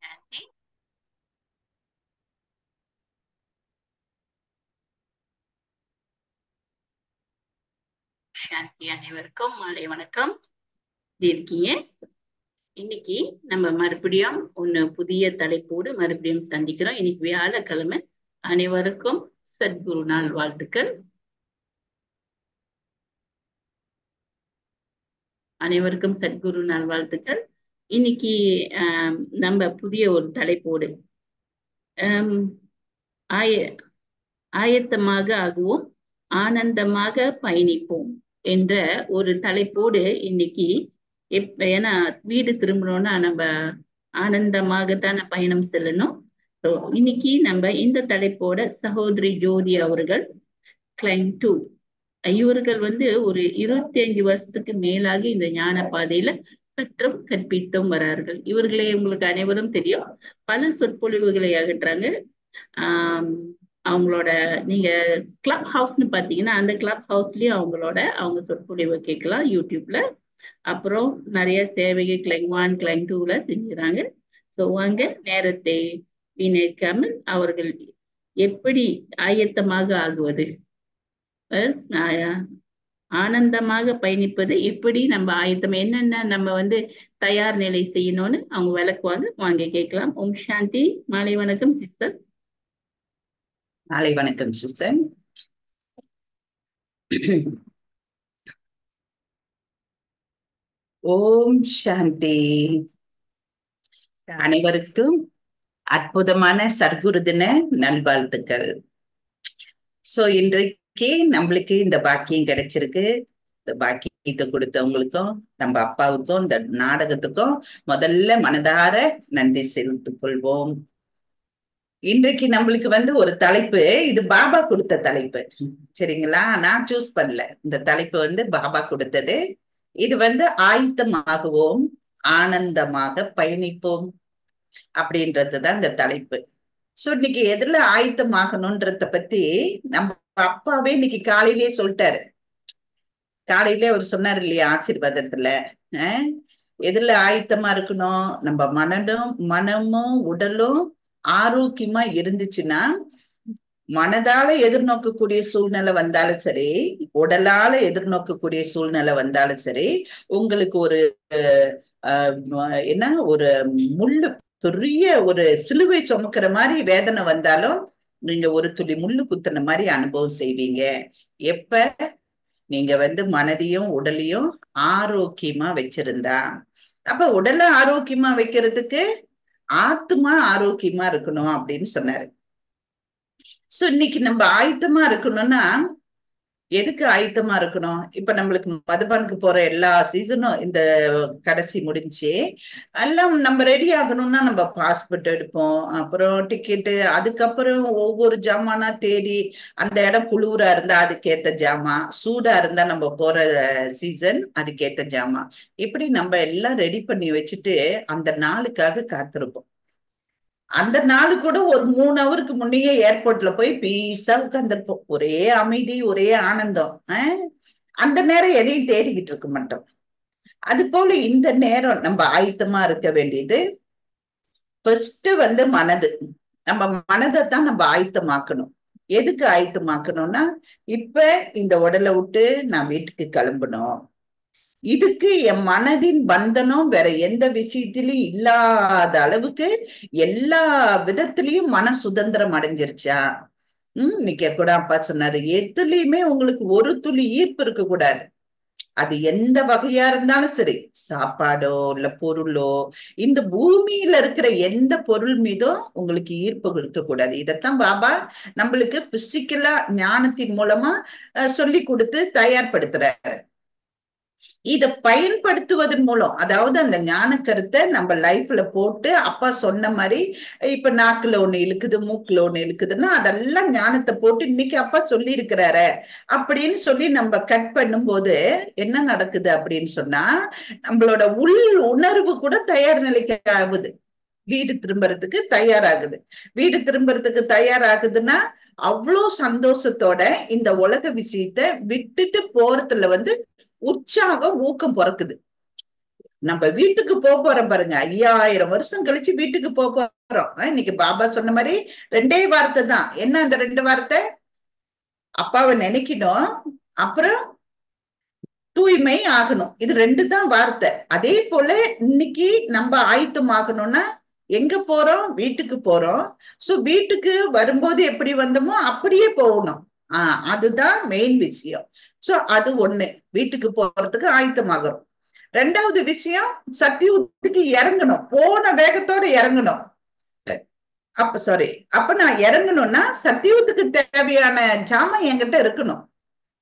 சாந்தி. சாந்தி அனைவருக்கும் மாலை வணக்கம். எப்படி இருக்கீங்க? இன்னைக்கு நம்ம மறுபடியும் புதிய தலைப்போடு மறுபடியும் சந்திக்கிறோம். இன்னைக்கு வியாழக்கிழமை. அனைவருக்கும் சத்குரு நாள் வாழ்த்துக்கள். அனைவருக்கும் சத்குரு நாள் வாழ்த்துக்கள். இன்னைக்கு நம்ம புதிய ஒரு தலைப்போடு ஆயத்தமாக ஆகுவோம், ஆனந்தமாக பயணிப்போம் என்ற ஒரு தலைப்போடு இன்னைக்கு ஏன்னா வீடு திரும்பணும்னா நம்ம ஆனந்தமாகத்தான பயணம் செல்லணும். இன்னைக்கு நம்ம இந்த தலைப்போட சகோதரி ஜோதி அவர்கள் கிளைம் 2 இவர்கள் ஒரு 25 வருஷத்துக்கு மேலாக இந்த ஞான பாதையில கற்றும் கற்பித்தும் வரார்கள். இவர்களை உங்களுக்கு அனைவரும் தெரியும். பல சொற்பொழிவுகளை அகற்றாங்க. அவங்களோட நீங்க கிளப் ஹவுஸ்னு பாத்தீங்கன்னா அந்த கிளப் ஹவுஸ்லயும் அவங்க சொற்பொழிவு கேட்கலாம் யூடியூப்ல. அப்புறம் நிறைய சேவைகள் கிளைம் 1 கிளைம் 2ல செஞ்சுறாங்க. ஸோ வாங்க நேரத்தை வீணடிக்காமல் அவர்கள் எப்படி ஆயத்தமாக ஆகுவது, ஆனந்தமாக பயணிப்பது, எப்படி நம்ம ஆயத்தம் என்னென்ன நம்ம தயார் நிலை செய்யணும்னு அவங்க விளக்குவாங்க. வாங்க கேட்கலாம். ஓம் சாந்தி. மாலை வணக்கம் சிஸ்டர். மாலை வணக்கம் சிஸ்டர். ஓம் சாந்தி. அனைவருக்கும் அற்புதமான சர்க்குரு தின நல்வாழ்த்துக்கள். சோ இன்றைக்கு நம்மளுக்கு இந்த பாக்கியம் கிடைச்சிருக்கு. இந்த பாக்கியத்தை கொடுத்தவங்களுக்கும் நம்ம அப்பாவுக்கும் இந்த நாடகத்துக்கும் முதல்ல மனதார நன்றி செலுத்திக் கொள்வோம். இன்றைக்கு நம்மளுக்கு ஒரு தலைப்பு, இது பாபா கொடுத்த தலைப்பு, சரிங்களா? நான் சூஸ் பண்ணல. இந்த தலைப்பு பாபா கொடுத்தது. இது ஆயத்தமாகுவோம், ஆனந்தமாக பயணிப்போம் அப்படின்றதுதான் இந்த தலைப்பு. சோ இன்னைக்கு எதுல ஆயத்தமாகணும்ன்றத பத்தி நம்ம அப்பாவே இன்னைக்கு காலையிலேயே சொல்லிட்டாரு. காலையிலே அவர் சொன்னார் இல்லையா ஆசீர்வாதத்துல, எதுல ஆயத்தமா இருக்கணும்? நம்ம மனமும் உடலும் ஆரோக்கியமா இருந்துச்சுன்னா, மனதால எதிர்நோக்கக்கூடிய சூழ்நிலை வந்தாலும் சரி, உடலால எதிர்நோக்கக்கூடிய சூழ்நிலை வந்தாலும் சரி, உங்களுக்கு ஒரு ஒரு முள்ளு, பெரிய ஒரு சிலுவை சுமக்கிற மாதிரி வேதனை வந்தாலும் நீங்க ஒரு துளி முள்ளு குத்துன மாதிரி அனுபவம் செய்வீங்க. எப்ப நீங்க மனதையும் உடலையும் ஆரோக்கியமா வச்சிருந்தா. அப்ப உடலை ஆரோக்கியமா வைக்கிறதுக்கு ஆத்மா ஆரோக்கியமா இருக்கணும் அப்படின்னு சொன்னாரு. சோ இன்னைக்கு நம்ம ஆயத்தமா இருக்கணும்னா எதுக்கு ஆயத்தமா இருக்கணும்? இப்ப நம்மளுக்கு மதுபானுக்கு போற எல்லா சீசனும் இந்த கடைசி முடிஞ்சு எல்லாம் நம்ம ரெடி ஆகணும்னா நம்ம பாஸ்போர்ட் எடுப்போம், அப்புறம் டிக்கெட்டு, அதுக்கப்புறம் ஒவ்வொரு ஜாமானா தேடி, அந்த இடம் குளிரா இருந்தா அதுக்கேத்த ஜாமான், சூடா இருந்தா நம்ம போற சீசன் அதுக்கேத்த ஜாமான், இப்படி நம்ம எல்லாம் ரெடி பண்ணி வச்சுட்டு அந்த நாளுக்காக காத்திருப்போம். அந்த நாள் கூட ஒரு 3 ஹவருக்கு முன்னையே ஏர்போர்ட்ல போய் பீஸா உட்கார்ந்துருப்போம். ஒரே அமைதி, ஒரே ஆனந்தம். அந்த நேரம் எதையும் தேடிக்கிட்டு இருக்க மாட்டோம். அது போல இந்த நேரம் நம்ம ஆயத்தமா இருக்க வேண்டியது ஃபர்ஸ்ட் மனது. நம்ம மனதைத்தான் நம்ம ஆயத்தமாக்கணும். எதுக்கு ஆயத்தமாக்கணும்னா, இப்ப இந்த உடலை விட்டு நான் வீட்டுக்கு கிளம்பணும், இதுக்கு என் மனதின் பந்தனம் வேற எந்த விஷயத்திலயும் இல்லாத அளவுக்கு எல்லா விதத்திலயும் மன சுதந்திரம் அடைஞ்சிருச்சா? இன்னைக்கு கூட அப்பா சொன்னாரு, எதுலயுமே உங்களுக்கு ஒரு துளி ஈர்ப்பு இருக்க கூடாது. அது எந்த வகையா இருந்தாலும் சரி, சாப்பாடோ இல்ல பொருளோ, இந்த பூமியில இருக்கிற எந்த பொருள் மீதும் உங்களுக்கு ஈர்ப்பு இருக்க கூடாது. இதத்தான் பாபா நம்மளுக்கு பிசிக்கலா ஞானத்தின் மூலமா சொல்லி கொடுத்து தயார்படுத்துறாரு. இத பயன்படுத்துவதன் மூலம், அதாவது அந்த ஞான கருத்தை நம்ம லைஃப்ல போட்டு, அப்பா சொன்ன மாதிரி இப்ப நாக்குல ஒண்ணு இழுக்குது, மூக்குல ஒண்ணு இழுக்குதுன்னா அதெல்லாம் ஞானத்தை போட்டு இன்னைக்கு அப்பா சொல்லி இருக்கிறாரு அப்படின்னு சொல்லி நம்ம கட் பண்ணும் போது என்ன நடக்குது அப்படின்னு சொன்னா, நம்மளோட உள் உணர்வு கூட தயார் நிலைக்கு ஆகுது, வீடு திரும்புறதுக்கு தயாராகுது. வீடு திரும்புறதுக்கு தயாராகுதுன்னா அவ்வளோ சந்தோஷத்தோட இந்த உலக விஷயத்த விட்டுட்டு போறதுல உற்சாகம், ஊக்கம் பிறக்குது. நம்ம வீட்டுக்கு போறோம் பாருங்க, 5000 வருஷம் கழிச்சு வீட்டுக்கு போறோம். இன்னைக்கு பாபா சொன்ன மாதிரி 2 வார்த்தை தான். என்ன அந்த 2 வார்த்தை? அப்பாவை நினைக்கணும், அப்புறம் தூய்மை ஆகணும். இது 2 தான் வார்த்தை. அதே போல இன்னைக்கு நம்ம ஆயத்தம் ஆகணும்னா எங்க போறோம்? வீட்டுக்கு போறோம். சோ வீட்டுக்கு வரும்போது எப்படி வந்தோமோ அப்படியே போகணும். அதுதான் மெயின் விஷயம். சோ அது ஒண்ணு, வீட்டுக்கு போறதுக்கு ஆயத்தமாகணும். 2வது விஷயம், சத்தியுகத்துக்கு இறங்கணும். போன வேகத்தோட இறங்கணும். அப்ப நான் இறங்கணும்னா சத்தியுகத்துக்கு தேவையான ஜாமான் என்கிட்ட இருக்கணும்.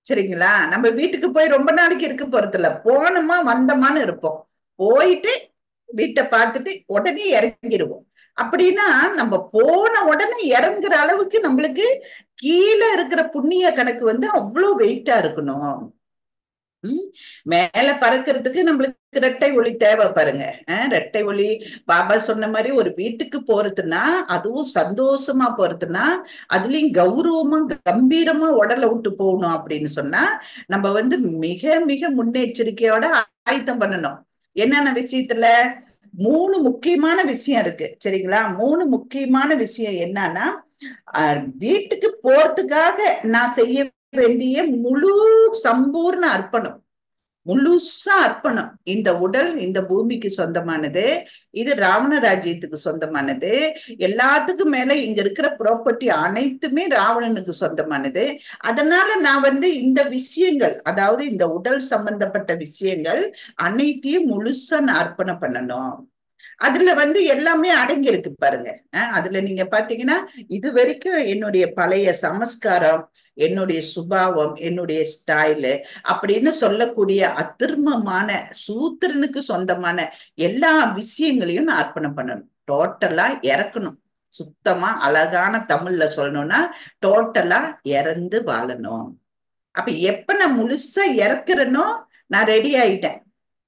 சரிங்களா? நம்ம வீட்டுக்கு போய் ரொம்ப நாளைக்கு இருக்க போறது இல்ல, போனோமா வந்தோமான்னு இருப்போம். போயிட்டு வீட்டை பார்த்துட்டு உடனே இறங்கிடுவோம். அப்படின்னா நம்ம போன உடனே இறங்குற அளவுக்கு நம்மளுக்கு கீழே இருக்கிற புண்ணிய கணக்கு அவ்வளவு வெயிட்டா இருக்கணும். மேல பறக்கிறதுக்கு நம்மளுக்கு ரெட்டை ஒளி தேவை பாருங்க. ரெட்டை ஒளி பாபா சொன்ன மாதிரி ஒரு வீட்டுக்கு போறதுன்னா, அதுவும் சந்தோஷமா போறதுன்னா, அதுலயும் கௌரவமா கம்பீரமா உடலை விட்டு போகணும் அப்படின்னு சொன்னா நம்ம மிக மிக முன்னெச்சரிக்கையோட ஆயத்தம் பண்ணணும். என்னென்ன விஷயத்துல? 3 முக்கியமான விஷயம் இருக்கு. சரிங்களா? 3 முக்கியமான விஷயம் என்னன்னா, வீட்டுக்கு போறதுக்காக நான் செய்ய வேண்டிய முழு சம்பூர்ண அர்ப்பணம், முழுசா அர்ப்பணம். இந்த உடல் இந்த பூமிக்கு சொந்தமானது, இது ராவண ராஜ்யத்துக்கு சொந்தமானது. எல்லாத்துக்கும் மேல இங்க இருக்கிற ப்ராப்பர்ட்டி அனைத்துமே ராவணனுக்கு சொந்தமானது. அதனால நான் இந்த விஷயங்கள், அதாவது இந்த உடல் சம்பந்தப்பட்ட விஷயங்கள் அனைத்தையும் முழுசா நான் அர்ப்பணம் பண்ணணும். அதுல எல்லாமே அடங்கி இருக்கு பாருங்க. அதுல நீங்க பாத்தீங்கன்னா, இது வரைக்கும் என்னுடைய பழைய சமஸ்காரம், என்னுடைய சுபாவம், என்னுடைய ஸ்டைலு அப்படின்னு சொல்லக்கூடிய அத்திர்மமான சூத்திரனுக்கு சொந்தமான எல்லா விஷயங்களையும் நான் அர்ப்பணம் பண்ணணும். டோட்டலா இறக்கணும். சுத்தமா அழகான தமிழ்ல சொல்லணும்னா டோட்டலா இறந்து வாழணும். அப்ப எப்ப நான் முழுசா இறக்குறேனோ நான் ரெடி ஆயிட்டேன்.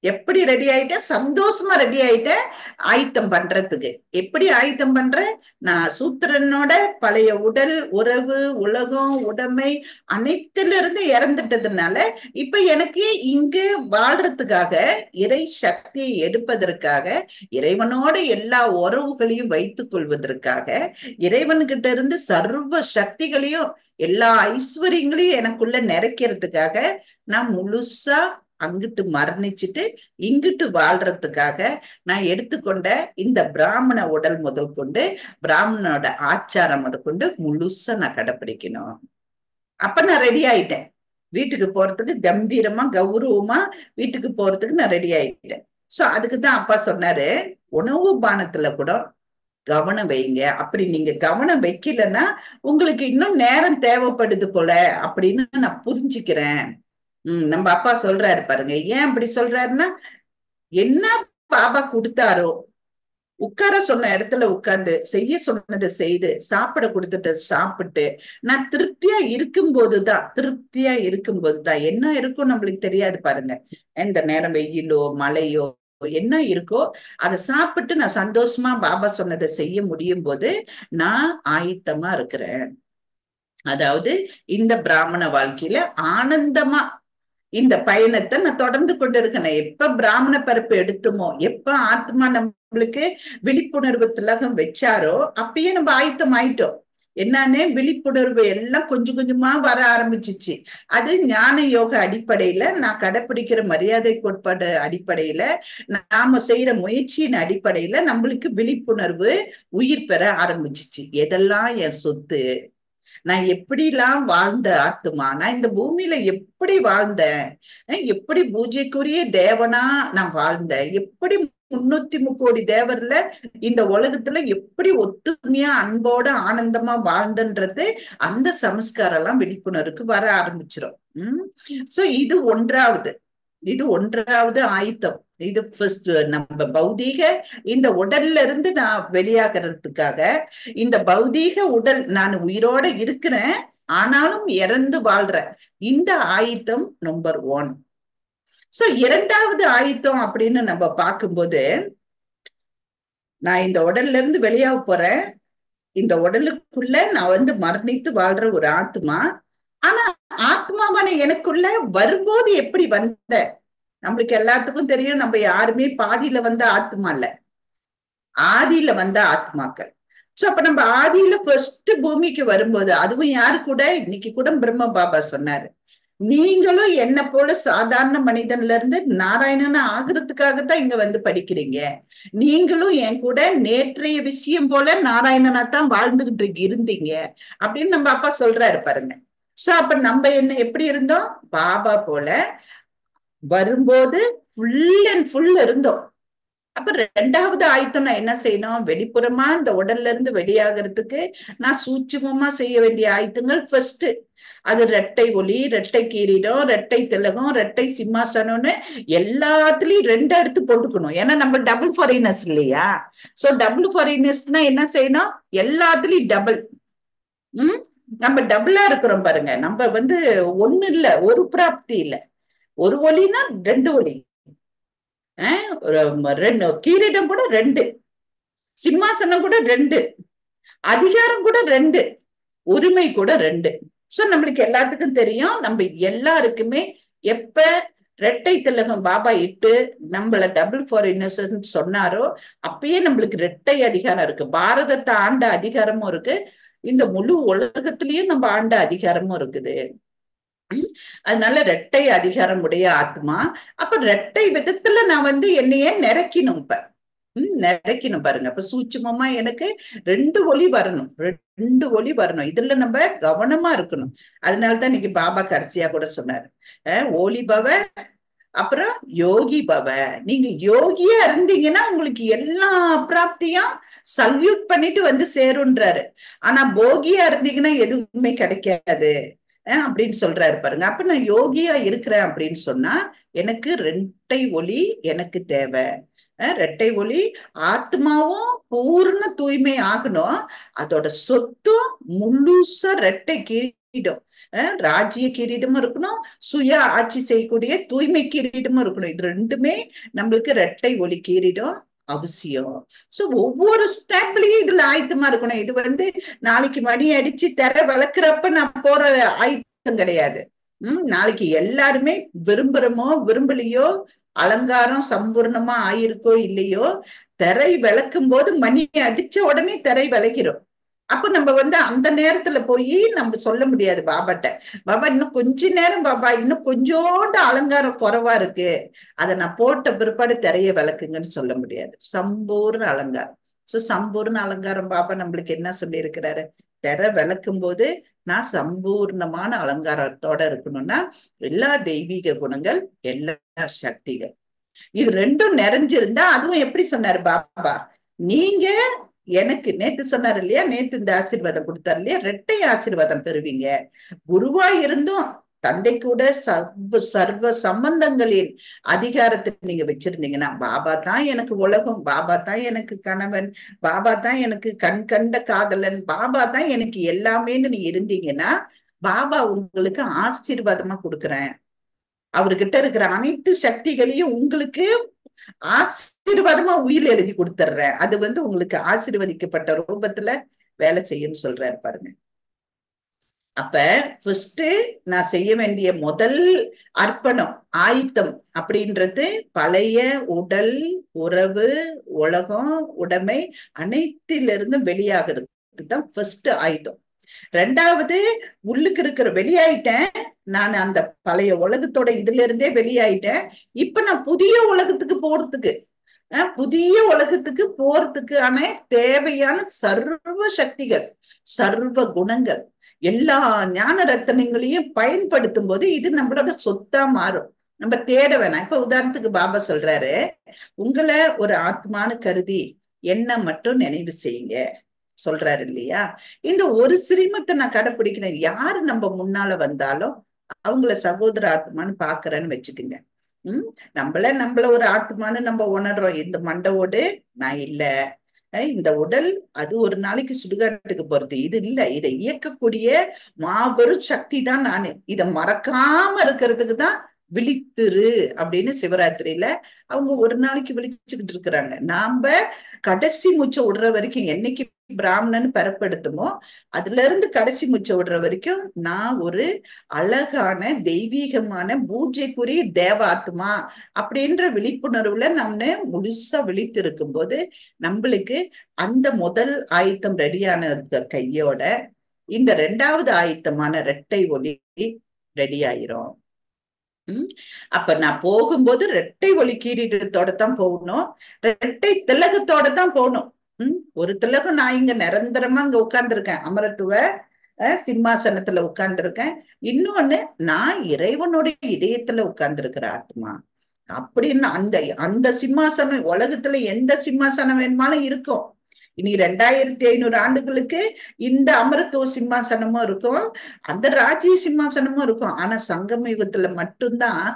எப்படி ரெடி ஆயிட்டேன்? சந்தோஷமா ரெடி ஆயிட்டேன் ஆயத்தம் பண்றதுக்கு. எப்படி ஆயத்தம் பண்றேன்? நான் சூத்திரனோட பழைய உடல், உறவு, உலகம், உடைமை அனைத்துல இருந்து இறந்துட்டதுனால இப்ப எனக்கு இங்கு வாழ்றதுக்காக, இறை சக்தியை எடுப்பதற்காக, இறைவனோட எல்லா உறவுகளையும் வைத்துக் கொள்வதற்காக, இறைவன்கிட்ட இருந்து சர்வ சக்திகளையும் எல்லா ஐஸ்வர்யங்களையும் எனக்குள்ள நிறைக்கிறதுக்காக நான் முழுசா அங்கிட்டு மரணிச்சுட்டு இங்கிட்டு வாழ்றதுக்காக நான் எடுத்துக்கொண்ட இந்த பிராமண உடல் முதல் கொண்டு, பிராமணனோட ஆச்சாரம் முதல் கொண்டு முழுசா நான் கடைப்பிடிக்கணும். அப்ப நான் ரெடி ஆயிட்டேன் வீட்டுக்கு போறதுக்கு. கம்பீரமா கௌரவமா வீட்டுக்கு போறதுக்கு நான் ரெடி ஆயிட்டேன். சோ அதுக்குதான் அப்பா சொன்னாரு, உணவு பானத்துல கூட கவனம் வைங்க. அப்படி நீங்க கவனம் வைக்கலன்னா உங்களுக்கு இன்னும் நேரம் தேவைப்படுது போல அப்படின்னு நான் புரிஞ்சுக்கிறேன். நம்ம அப்பா சொல்றாரு பாருங்க. ஏன் அப்படி சொல்றாருன்னா, என்ன பாபா கொடுத்தாரோ, உட்கார சொன்ன இடத்துல உட்கார்ந்து, செய்ய சொன்னதை செய்து, சாப்பிட கொடுத்துட்டு சாப்பிட்டு, நான் திருப்தியா இருக்கும்போதுதான் என்ன இருக்கும் நம்மளுக்கு தெரியாது பாருங்க. எந்த நேரம் வெயிலோ மழையோ என்ன இருக்கோ அதை சாப்பிட்டு நான் சந்தோஷமா பாபா சொன்னதை செய்ய முடியும் போது நான் ஆயத்தமா இருக்கிறேன். அதாவது இந்த பிராமண வாழ்க்கையில ஆனந்தமா இந்த பயணத்தை நான் தொடர்ந்து கொண்டு இருக்கேன். எப்ப பிராமண பருப்பு எடுத்துமோ, எப்ப ஆத்மா நம்மளுக்கு விழிப்புணர்வு திலகம் வச்சாரோ அப்பயே நம்ம ஆயத்தம் ஆயிட்டோம். என்னன்னு விழிப்புணர்வு எல்லாம் கொஞ்சம் கொஞ்சமா வர ஆரம்பிச்சிச்சு. அது ஞான யோக அடிப்படையில, நான் கடைப்பிடிக்கிற மரியாதை கோட்பாடு அடிப்படையில, நாம செய்யற முயற்சியின் அடிப்படையில நம்மளுக்கு விழிப்புணர்வு உயிர் பெற ஆரம்பிச்சிச்சு. எதெல்லாம் என் சொத்து, நான் எப்படிலாம் வாழ்ந்த ஆத்துமா, நான் இந்த பூமியில எப்படி வாழ்ந்தேன், எப்படி பூஜைக்குரிய தேவனா நான் வாழ்ந்தேன், எப்படி 303 தேவர்ல இந்த உலகத்துல எப்படி ஒத்துமையா அன்போட ஆனந்தமா வாழ்ந்தன்றது அந்த சமஸ்காரம் எல்லாம் விழிப்புணர்வுக்கு வர ஆரம்பிச்சிடும். சோ இது ஒன்றாவது ஆயுத்தம். இது ஃபர்ஸ்ட். நம்ம பௌதீக இந்த உடல்ல இருந்து நான் வெளியாகிறதுக்காக, இந்த பௌதீக உடல் நான் உயிரோட இருக்கிறேன் ஆனாலும் இறந்து வாழ்றேன், இந்த ஆயுத்தம் நம்பர் 1. சோ 2வது ஆயுத்தம் அப்படின்னு நம்ம பார்க்கும்போது, நான் இந்த உடல்ல இருந்து வெளியாக போறேன், இந்த உடலுக்குள்ள நான் மரணித்து வாழ்ற ஒரு ஆத்மா. ஆனா ஆத்மாவான எனக்குள்ள வரும்போது எப்படி வந்த, நம்மளுக்கு எல்லாத்துக்கும் தெரியும், நம்ம யாருமே பாதியில வந்த ஆத்மா இல்ல, ஆதியில வந்த ஆத்மாக்கள். சோ அப்ப நம்ம ஆதியில ஃபர்ஸ்ட் பூமிக்கு வரும்போது, அதுவும் யாரு கூட, இன்னைக்கு கூட பிரம்ம பாபா சொன்னாரு, நீங்களும் என்ன போல சாதாரண மனிதன்ல இருந்து நாராயணன் ஆகிறதுக்காகத்தான் இங்க வந்து படிக்கிறீங்க. நீங்களும் என் கூட நேற்றைய விஷயம் போல நாராயணனா தான் வாழ்ந்துகிட்டு இருந்தீங்க அப்படின்னு நம்ம அப்பா சொல்றாரு பாருங்க. சோ அப்ப நம்ம என்ன எப்படி இருந்தோம், பாபா போல வரும்போது ஃபுல் அண்ட் ஃபுல் இருந்தோம். அப்ப ரெண்டாவது ஆயத்தம் நான் என்ன செய்யணும், வெளிப்புறமா இந்த உடல்ல இருந்து வெளியாகிறதுக்கு நான் சூட்சுமமா செய்ய வேண்டிய ஆயத்தங்கள் ஃபர்ஸ்ட், அது ரெட்டை ஒளி, ரெட்டை கீரீடம், ரெட்டை திலகம், ரெட்டை சிம்மாசனம்னு எல்லாத்துலயும் ரெண்டு எடுத்து போட்டுக்கணும். ஏன்னா நம்ம டபுள் ஃபாரினர்ஸ் இல்லையா. சோ டபுள் ஃபாரினர்ஸ்னா என்ன செய்யணும், எல்லாத்துலயும் டபுள். நம்ம டபுளா இருக்கிறோம் பாருங்க. நம்ம வந்து ஒண்ணு இல்ல, ஒரு பிராப்தி இல்ல. ஒரு ஒளினா ரெண்டு ஒளி, ரெண்டு கீரீடம் கூட ரெண்டு, சிம்மாசனம் கூட ரெண்டு, அதிகாரம் கூட ரெண்டு, உரிமை கூட ரெண்டு. சோ நம்மளுக்கு எல்லாத்துக்கும் தெரியும், நம்ம எல்லாருக்குமே எப்ப ரெட்டை திலகம் பாபா இட்டு நம்மள டபுள் ஃபாரினர்ஸ் சொன்னாரோ அப்பயே நம்மளுக்கு ரெட்டை அதிகாரம் இருக்கு. பாரதத்தை ஆண்ட அதிகாரமும் இருக்கு, இந்த முழு உலகத்திலயும் நம்ம ஆண்ட அதிகாரமும் இருக்குது. அதனால ரெட்டை அதிகாரம் உடைய ஆத்மா. அப்ப ரெட்டை விதத்துல நான் வந்து என்னையே நிறைக்கணும். இப்ப நிறைக்கணும் பாருங்க. அப்ப சூட்சுமமா எனக்கு ரெண்டு ஒளி வரணும், ரெண்டு ஒளி வரணும். இதுல நம்ம கவனமா இருக்கணும். அதனாலதான் இன்னைக்கு பாபா கடைசியா கூட சொன்னாரு, ஓலி பவ அப்புறம் யோகி பவ. நீங்க யோகியா இருந்தீங்கன்னா உங்களுக்கு எல்லா பிராப்தியும் சல்யூட் பண்ணிட்டு வந்து சேருன்றாரு. ஆனா போகியா இருந்தீங்கன்னா எதுவுமே கிடைக்காது அப்படின்னு சொல்றாரு பாருங்க. அப்ப நான் யோகியா இருக்கிறேன் அப்படின்னு சொன்னா எனக்கு ரெட்டை ஒளி எனக்கு தேவை. ரெட்டை ஒளி ஆத்மாவும் பூர்ண தூய்மை ஆகணும், அதோட சொத்தும் முழுசா ரெட்டை கிரீடம், ராஜ்ய கிரீடமும் இருக்கணும், சுய ஆட்சி செய்யக்கூடிய தூய்மை கிரீடமும் இருக்கணும். இது ரெண்டுமே நம்மளுக்கு ரெட்டை ஒளி கிரீடம் அவசியம். சோ ஒவ்வொரு ஸ்டெப்லயும் இதுல ஆயத்தமா இருக்கணும். இது வந்து நாளைக்கு மணி அடிச்சு திற வளர்க்குறப்ப நான் போற ஆயத்தம் கிடையாது. நாளைக்கு எல்லாருமே விரும்புறோமோ விரும்பலையோ, அலங்காரம் சம்பூர்ணமா ஆயிருக்கோ இல்லையோ, திரை விளக்கும் போது மணி அடிச்ச உடனே திரை விளக்கிறோம். அப்ப நம்ம வந்து அந்த நேரத்துல போய் நம்ம சொல்ல முடியாது பாபாட்ட, பாபா இன்னும் கொஞ்ச நேரம், பாபா இன்னும் கொஞ்சோண்டு அலங்காரம் குறைவா இருக்கு, அதை நான் போட்ட பிற்பாடு திரைய விளக்குங்கன்னு சொல்ல முடியாது. சம்பூர்ண அலங்காரம். சோ சம்பூர்ண அலங்காரம் பாபா நம்மளுக்கு என்ன சொல்லி இருக்கிறாரு, திரை விளக்கும் போது நான் சம்பூர்ணமான அலங்காரத்தோட இருக்கணும்னா எல்லா தெய்வீக குணங்கள், எல்லா சக்திகள், இது ரெண்டும் நிறைஞ்சிருந்தா, அதுவும் எப்படி சொன்னாரு பாபா, நீங்க எனக்கு நேத்து சொன்னாரு இல்லையா, நேத்து இந்த ஆசீர்வாதம் கொடுத்தாரு இல்லையா, ரெட்டை ஆசீர்வாதம் பெறுவீங்க. குருவா இருந்தும் தந்தை கூட சர்வ சம்பந்தங்களின் அதிகாரத்தை நீங்க வச்சிருந்தீங்கன்னா, பாபா தான் எனக்கு உலகம், பாபா தான் எனக்கு கணவன், பாபா தான் எனக்கு கண் கண்ட காதலன், பாபா தான் எனக்கு எல்லாமேன்னு நீங்க இருந்தீங்கன்னா, பாபா உங்களுக்கு ஆசீர்வாதமா கொடுக்குறேன், அவர்கிட்ட இருக்கிற அனைத்து சக்திகளையும் உங்களுக்கு ஆசீர்வாதமா உயிர் எழுதி கொடுத்துட்றேன், அது வந்து உங்களுக்கு ஆசீர்வதிக்கப்பட்ட ரூபத்துல வேலை செய்யும்னு சொல்றாரு பாருங்க. அப்ப ஃபர்ஸ்ட் நான் செய்ய வேண்டிய முதல் அர்ப்பணம் ஆயத்தம் அப்படின்றது பழைய உடல், உறவு, உலகம், உடைமை அனைத்திலிருந்து வெளியாகிறதுக்கு தான் ஃபர்ஸ்ட் ஆயுதம். ரெண்டாவது, உள்ளுக்கு இருக்கிற வெளியாயிட்டேன் நான், அந்த பழைய உலகத்தோட இதுல இருந்தே வெளியாயிட்டேன், இப்ப நான் புதிய உலகத்துக்கு போறதுக்கு, புதிய உலகத்துக்கு போறதுக்கான தேவையான சர்வ சக்திகள், சர்வ குணங்கள், எல்லா ஞான ரத்தனங்களையும் பயன்படுத்தும் போது இது நம்மளோட சொத்தா மாறும். நம்ம தேட வேணாம். இப்ப உதாரணத்துக்கு பாபா சொல்றாரு, உங்களை ஒரு ஆத்மானு கருதி என்ன மட்டும் நினைவு செய்யுங்க சொல்றாரு இல்லையா. இந்த ஒரு சிரமத்தை நான் கடைப்பிடிக்கிறேன். யாரு நம்ம முன்னால வந்தாலும் அவங்கள சகோதர ஆத்மான்னு பாக்குறேன்னு வச்சுக்குங்க. நம்மள ஒரு ஆத்மான்னு நம்ம உணர்றோம். இந்த மண்டவோடு நான் இல்ல, இந்த உடல் அது ஒரு நாளைக்கு சுடுகாட்டுக்கு போறது, இது இல்ல, இதை இயக்கக்கூடிய மாபெரும் சக்தி தான் நானு, இதை மறக்காம இருக்கிறதுக்கு தான் விழித்திரு அப்படின்னு சிவராத்திரியில அவங்க ஒரு நாளைக்கு விழிச்சுக்கிட்டு இருக்கிறாங்க. நாம கடைசி மூச்சை விடுற வரைக்கும், என்னைக்கு பிராமணன் பிறப்படுத்துமோ அதுல இருந்து கடைசி மூச்சை விடுற வரைக்கும் நான் ஒரு அழகான தெய்வீகமான பூஜைக்குரிய தேவாத்மா அப்படின்ற விழிப்புணர்வுல நம்ம முழுசா விழித்திருக்கும் போது நம்மளுக்கு அந்த முதல் ஆயத்தம் ரெடியான கையோட இந்த ரெண்டாவது ஆயத்தமான இரட்டை ஒலி ரெடி ஆயிரும். அப்ப நான் போகும்போது இரட்டை ஒலி கீரீட்டத்தோட தான் போகணும், இரட்டை திலகத்தோட தான் போகணும். ஒரு திலகம் நான் இங்க நிரந்தரமா இங்க உட்கார்ந்துருக்கேன், அமரத்துவ சிம்மாசனத்துல உட்கார்ந்துருக்கேன். இன்னொன்னு நான் இறைவனுடைய இதயத்துல உட்கார்ந்துருக்கிற ஆத்மா அப்படின்னு அந்த அந்த சிம்மாசனம் உலகத்துல எந்த சிம்மாசனம் வேணுமாலும் இருக்கும். இனி 2500 ஆண்டுகளுக்கு இந்த அமரத்துவ சிம்மாசனமும் இருக்கும், அந்த ராஜ்ய சிம்மாசனமும் இருக்கும். ஆனா சங்கம யுகத்துல மட்டும்தான்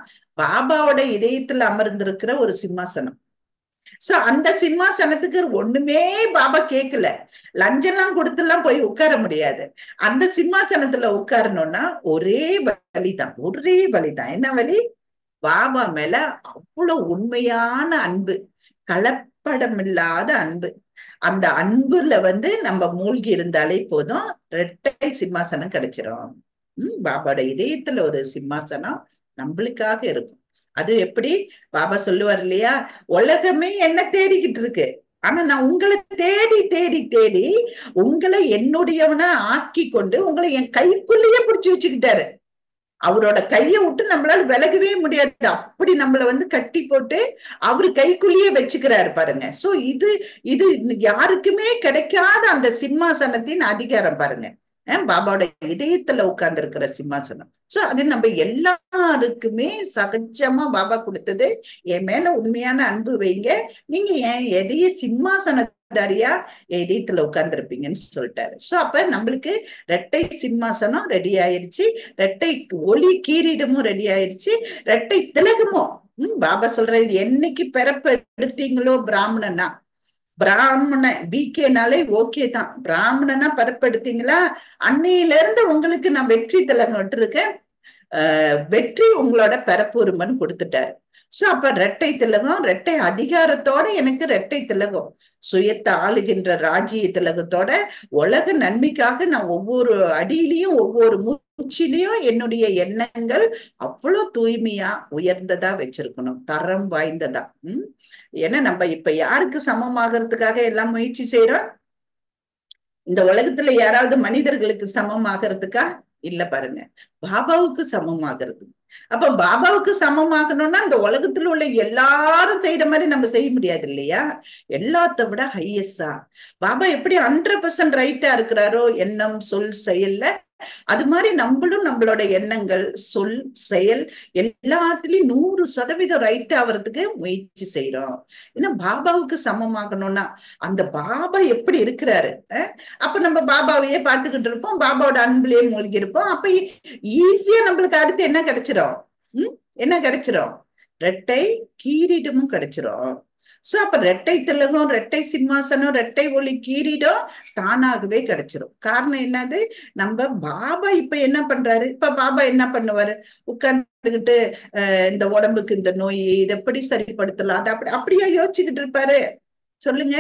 பாபாவோட இதயத்துல அமர்ந்திருக்கிற ஒரு சிம்மாசனம். சோ அந்த சிம்மாசனத்துக்கு ஒண்ணுமே பாபா கேட்கல, லஞ்செல்லாம் கொடுத்துலாம் போய் உட்கார முடியாது. அந்த சிம்மாசனத்துல உட்காரணும்னா ஒரே வழிதான், ஒரே வழிதான். என்ன வழி? பாபா மேல அவ்வளவு உண்மையான அன்பு, கலப்படம் இல்லாத அன்பு. அந்த அன்புல நம்ம மூழ்கி இருந்தாலே போதும், இரட்டை சிம்மாசனம் கிடைச்சிரும். பாபாவோட இதயத்துல ஒரு சிம்மாசனம் நம்மளுக்காக இருக்கும். அது எப்படி? பாபா சொல்லுவார் இல்லையா, உலகமே என்ன தேடிக்கிட்டு இருக்கு, ஆனா நான் உங்களை தேடி தேடி தேடி உங்களை என்னுடையவனா ஆக்கி கொண்டு உங்களை என் கைக்குள்ளேயே பிடிச்சு வச்சுக்கிட்டாரு. அவரோட கையை விட்டு நம்மளால விலகவே முடியாது, அப்படி நம்மள கட்டி போட்டு அவரு கைக்குள்ளேயே வச்சுக்கிறாரு பாருங்க. சோ இது இது யாருக்குமே கிடைக்காத அந்த சிம்மாசனத்தின் அதிகாரம் பாருங்க, பாபாவோட இதயத்துல உட்கார்ந்து இருக்கிற சிம்மாசனம். சோ அது நம்ம எல்லாருக்குமே சகஜமா பாபா கொடுத்தது. என் மேல உண்மையான அன்பு வைங்க, நீங்க என் எதைய சிம்மாசனதாரியா இதயத்துல உட்கார்ந்து இருப்பீங்கன்னு சொல்லிட்டாரு. சோ அப்ப நம்மளுக்கு இரட்டை சிம்மாசனம் ரெடி ஆயிருச்சு, இரட்டை ஒளி கீரீடமும் ரெடி ஆயிருச்சு, இரட்டை திலகமும். பாபா சொல்றாரு, என்னைக்கு பிறப்பெடுத்தீங்களோ பிராமணனா, பிராமண பிகேனாலே ஓகே தான், பிராமணனா பரப்படுத்தீங்களா, அன்னையில இருந்து உங்களுக்கு நான் வெற்றி திலகம் விட்டுருக்கேன், வெற்றி உங்களோட பிறப்புரிமைன்னு கொடுத்துட்டாரு. சோ அப்ப இரட்டை திலகம், இரட்டை அதிகாரத்தோட எனக்கு இரட்டை திலகம், சுயத்தை ஆளுகின்ற ராஜ்ய திலகத்தோட உலக நன்மைக்காக நான் ஒவ்வொரு அடியிலையும் ஒவ்வொரு மூச்சிலையும் என்னுடைய எண்ணங்கள் அவ்வளவு தூய்மையா உயர்ந்ததா வச்சிருக்கணும், தரம் வாய்ந்ததா. ஏன்னா நம்ம இப்ப யாருக்கு சமமாகறதுக்காக எல்லாம் முயற்சி செய்யறோம்? இந்த உலகத்துல யாராவது மனிதர்களுக்கு சமமாகறதுக்கா? இல்ல பாருங்க, பாபாவுக்கு சமமாகிறது. அப்ப பாபாவுக்கு சமமாகணும்னா இந்த உலகத்துல உள்ள எல்லாரும் செய்யற மாதிரி நம்ம செய்ய முடியாது இல்லையா? எல்லாத்த விட ஹையஸ்டா பாபா எப்படி 100% ரைட்டா இருக்கிறாரோ எண்ணம் சொல் செயல்ல, அது மாதிரி நம்மளும் நம்மளோட எண்ணங்கள் சொல் செயல் எல்லாத்துலயும் 100% ரைட் ஆகிறதுக்கு முயற்சி செய்யறோம். ஏன்னா பாபாவுக்கு சமமாகணும்னா அந்த பாபா எப்படி இருக்கிறாரு, அப்ப நம்ம பாபாவையே பார்த்துக்கிட்டு இருப்போம், பாபாவோட அன்புலயே மூழ்கி இருப்போம். அப்ப ஈஸியா நம்மளுக்கு அடுத்து என்ன கிடைச்சிரும்? என்ன கிடைச்சிரும்? இரட்டை கீரீடமும் கிடைச்சிரும். சோ அப்ப இரட்டை திலகம், இரட்டை சிம்மாசனம், இரட்டை ஒளி கீரீடம் தானாகவே கிடைச்சிரும். காரணம் என்னது? நம்ம பாபா இப்ப என்ன பண்றாரு? இப்ப பாபா என்ன பண்ணுவாரு? உட்கார்ந்துகிட்டு இந்த உடம்புக்கு இந்த நோய் இதை எப்படி சரிப்படுத்தலாம், அதை அப்படியா யோசிச்சுக்கிட்டு இருப்பாரு? சொல்லுங்க.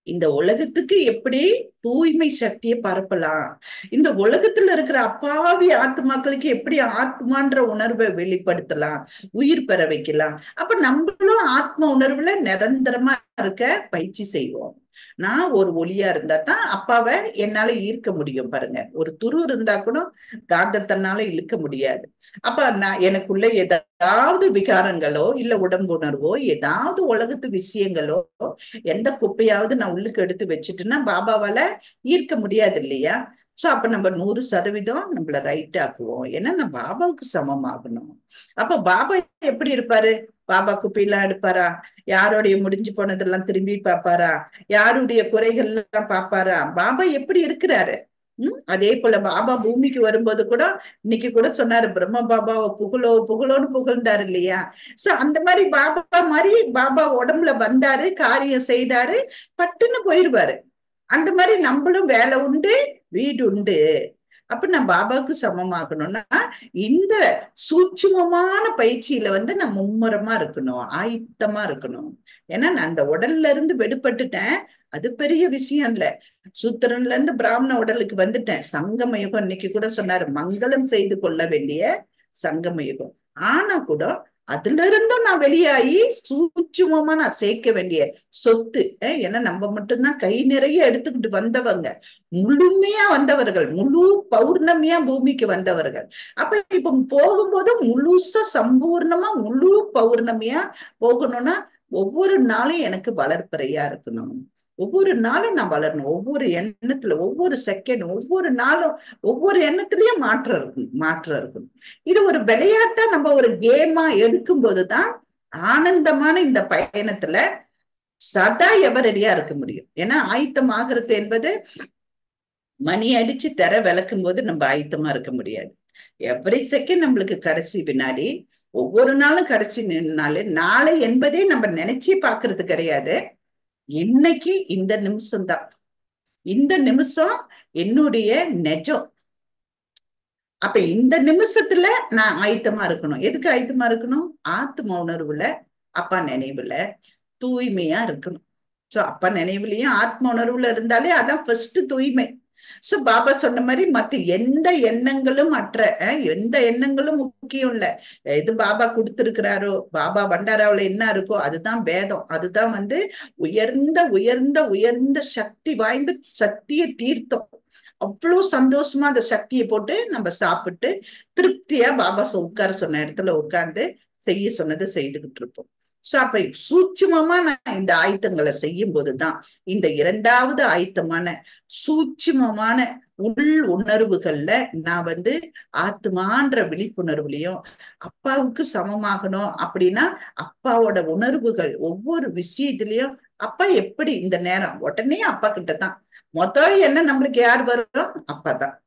இந்த உலகத்துக்கு எப்படி தூய்மை சக்தியை பரப்பலாம், இந்த உலகத்துல இருக்கிற அப்பாவி ஆத்மாக்களுக்கு எப்படி ஆத்மான்ற உணர்வை வெளிப்படுத்தலாம், உயிர் பெற வைக்கலாம். அப்ப நம்மளும் ஆத்ம உணர்வுல நிரந்தரமா இருக்க பயிற்சி செய்வோம். நான் ஒரு ஒளியா இருந்தா தான் அப்பாவை என்னால ஈர்க்க முடியும். பாருங்க, ஒரு துரு இருந்தா கூட காந்தத்தனால இழுக்க முடியாது. அப்ப நான் எனக்குள்ள ஏதாவது விகாரங்களோ இல்ல உடம்புணர்வோ ஏதாவது உலகத்து விஷயங்களோ எந்த குப்பையாவது நான் உள்ளுக்கு எடுத்து வச்சுட்டுன்னா பாபாவால ஈர்க்க முடியாது இல்லையா? சோ அப்ப நம்ம 100% நம்மள ரைட் ஆக்குவோம். ஏன்னா நான் பாபாவுக்கு சமமாகணும். அப்ப பாபா எப்படி இருப்பாரு? பாபா குப்பையெல்லாம் எடுப்பாரா? யாருடைய முடிஞ்சு போனதெல்லாம் திரும்பி பாப்பாரா? யாருடைய குறைகள் எல்லாம் பாப்பாரா? பாபா எப்படி இருக்கிறாரு? அதே போல பாபா பூமிக்கு வரும்போது கூட இன்னைக்கு கூட சொன்னாரு, பிரம்ம பாபாவை புகழோன்னு புகழ்ந்தாரு இல்லையா? சோ அந்த மாதிரி பாபா உடம்புல வந்தாரு, காரியம் செய்தாரு, பட்டுன்னு போயிருவாரு. அந்த மாதிரி நம்மளும் வேலை உண்டு வீடு உண்டு. அப்ப நான் பாபாவுக்கு சமமாகணும்னா இந்த சூட்சுமமான பயிற்சியில வந்து நான் மும்முரமா இருக்கணும், ஆயத்தமா இருக்கணும். ஏன்னா நான் அந்த உடல்ல இருந்து விடுபட்டுட்டேன், அது பெரிய விஷயம் இல்ல. சூத்திரன்ல இருந்து பிராமண உடலுக்கு வந்துட்டேன். சங்கம யுகம் இன்னைக்கு கூட சொன்னாரு, மங்களம் செய்து கொள்ள வேண்டிய சங்கம யுகம். ஆனா கூட அதுல இருந்தும் நான் வெளியாகி சூட்சுமமா நான் சேர்க்க வேண்டிய சொத்து. ஏன்னா நம்ம மட்டும்தான் கை நிறைய எடுத்துக்கிட்டு வந்தவங்க, முழுமையா வந்தவர்கள், முழு பௌர்ணமியா பூமிக்கு வந்தவர்கள். அப்ப இப்ப போகும்போது முழுசா சம்பூர்ணமா முழு பௌர்ணமியா போகணும்னா ஒவ்வொரு நாளும் எனக்கு வளர்ப்பறையா இருக்கணும். ஒவ்வொரு நாளும் நான் வளரணும். ஒவ்வொரு எண்ணத்துல, ஒவ்வொரு செகண்ட், ஒவ்வொரு நாளும், ஒவ்வொரு எண்ணத்திலயும் மாற்றம் இருக்கணும். இது ஒரு விளையாட்டா நம்ம ஒரு கேமா எடுக்கும் போதுதான் ஆனந்தமான இந்த பயணத்துல சதா எவரடியா இருக்க முடியும். ஏன்னா ஆயத்தம் ஆகிறது என்பது மணி அடிச்சு திரை விளக்கும் போது நம்ம ஆயத்தமா இருக்க முடியாது. எவ்ரி செகண்ட் நம்மளுக்கு கடைசி வினாடி, ஒவ்வொரு நாளும் கடைசி நாள். நாளை என்பதே நம்ம நினைச்சே பாக்குறது கிடையாது. இன்னைக்கு இந்த நிமிஷம் தான், இந்த நிமிஷம் என்னுடைய நெஜம். அப்ப இந்த நிமிஷத்துல நான் ஆயத்தமா இருக்கணும். எதுக்கு ஆயத்தமா இருக்கணும்? ஆத்ம உணர்வுல, அப்பா நினைவுல தூய்மையா இருக்கணும். சோ அப்பா நினைவுலயும் ஆத்ம உணர்வுல இருந்தாலே அதான் ஃபர்ஸ்ட் தூய்மை. சோ பாபா சொன்ன மாதிரி மத்த எந்த எண்ணங்களும் எந்த எண்ணங்களும் முக்கியம் இல்ல. எது பாபா கொடுத்திருக்கிறாரோ, பாபா பண்டாராவுல என்ன இருக்கோ அதுதான் வேதம். அதுதான் வந்து உயர்ந்த உயர்ந்த உயர்ந்த சக்தி வாய்ந்த சத்திய தீர்த்தம். அவ்வளவு சந்தோஷமா அந்த சக்தியை போட்டு நம்ம சாப்பிட்டு திருப்தியா பாபா உட்கார சொன்ன இடத்துல உட்கார்ந்து செய்ய சொன்னதை செய்துகிட்டு இருப்போம். சோ அப்ப சூட்சுமமா நான் இந்த ஆயத்தங்களை செய்யும் போதுதான் இந்த இரண்டாவது ஆயத்தமான சூட்சுமமான உள் உணர்வுகள்ல நான் வந்து ஆத்மான்ற விழிப்புணர்வுலையும் அப்பாவுக்கு சமமாகணும். அப்படின்னா அப்பாவோட உணர்வுகள் ஒவ்வொரு விஷயத்திலயும், அப்பா எப்படி இந்த நேரம் உடனே அப்பா கிட்டதான் என்ன நம்மளுக்கு யார் வரும்? அப்பதான்.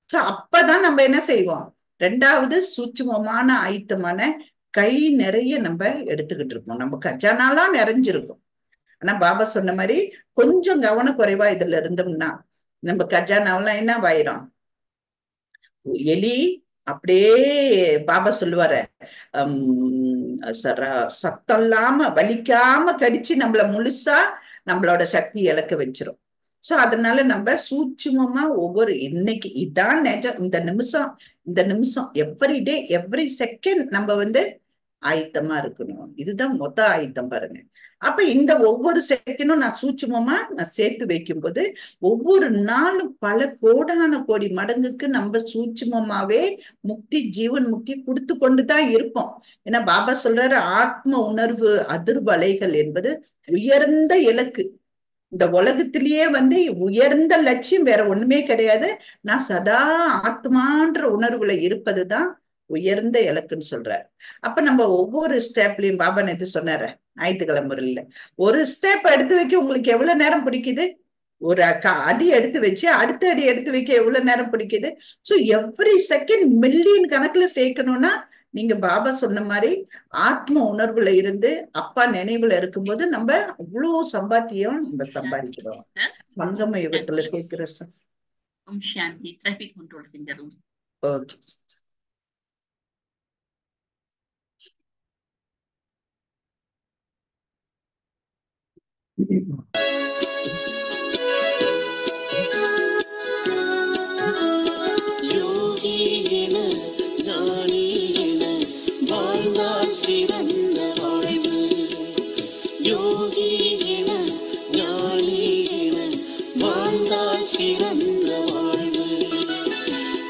சோ அப்பதான் நம்ம என்ன செய்வோம்? ரெண்டாவது சூட்சுமமான ஆயத்தமான கை நிறைய நம்ம எடுத்துக்கிட்டு இருப்போம். நம்ம கஜானாலாம் நிறைஞ்சிருக்கும். ஆனா பாபா சொன்ன மாதிரி கொஞ்சம் கவனக்குறைவா இதுல இருந்தோம்னா நம்ம கஜானாவெல்லாம் என்ன ஆயிரும்? எலி அப்படியே பாபா சொல்லுவாரு, சத்தம் இல்லாம வலிக்காம கடிச்சு நம்மள முழுசா நம்மளோட சக்தி இழக்க வச்சிரும். சோ அதனால நம்ம சூட்சுமமா ஒவ்வொரு இன்னைக்கு இதான் நிஜம், இந்த நிமிஷம் எவ்ரி டே எவ்ரி செகண்ட் நம்ம வந்து ஆயத்தமா இருக்கணும். இதுதான் மொத்த ஆயத்தம் பாருங்க. அப்ப இந்த ஒவ்வொரு செகண்டும் நான் சூட்சுமமா நான் சேர்த்து வைக்கும் போது ஒவ்வொரு நாளும் பல கோடான கோடி மடங்குக்கு நம்ம சூட்சுமமாவே முக்தி, ஜீவன் முக்தி கொடுத்து கொண்டுதான் இருப்போம். ஏன்னா பாபா சொல்றாரு, ஆத்ம உணர்வு அதிர்வலைகள் என்பது உயர்ந்த இலக்கு. இந்த உலகத்திலேயே வந்து உயர்ந்த லட்சியம் வேற ஒண்ணுமே கிடையாது. நான் சதா ஆத்மான்ற உணர்வுல இருப்பதுதான் உயர்ந்த இலக்குன்னு சொல்றாரு. அப்ப நம்ம ஒவ்வொரு ஸ்டெப்லயும் பாபா நேத்து சொன்னாரு ஞாயிற்றுக்கிழமை முறையில, ஒரு ஸ்டெப் எடுத்து வைக்க உங்களுக்கு எவ்வளவு நேரம் பிடிக்குது? ஒரு அடி எடுத்து வச்சு அடுத்த அடி எடுத்து வைக்க எவ்வளவு நேரம் பிடிக்குது? சோ எவ்ரி செகண்ட் மில்லியன் கணக்குல சேர்க்கணும்னா நீங்க பாபா சொன்ன மாதிரி ஆத்ம உணர்வுல இருந்து அப்பா நினைவுல இருக்கும்போது நம்ம அவ்வளவு சம்பாத்தியம் நம்ம சம்பாதிக்கிறோம். சங்கம யுகத்துல சேர்க்கிற சாந்தி டிராபிக் கண்ட்ரோல் செஞ்சிடும். ஓகே.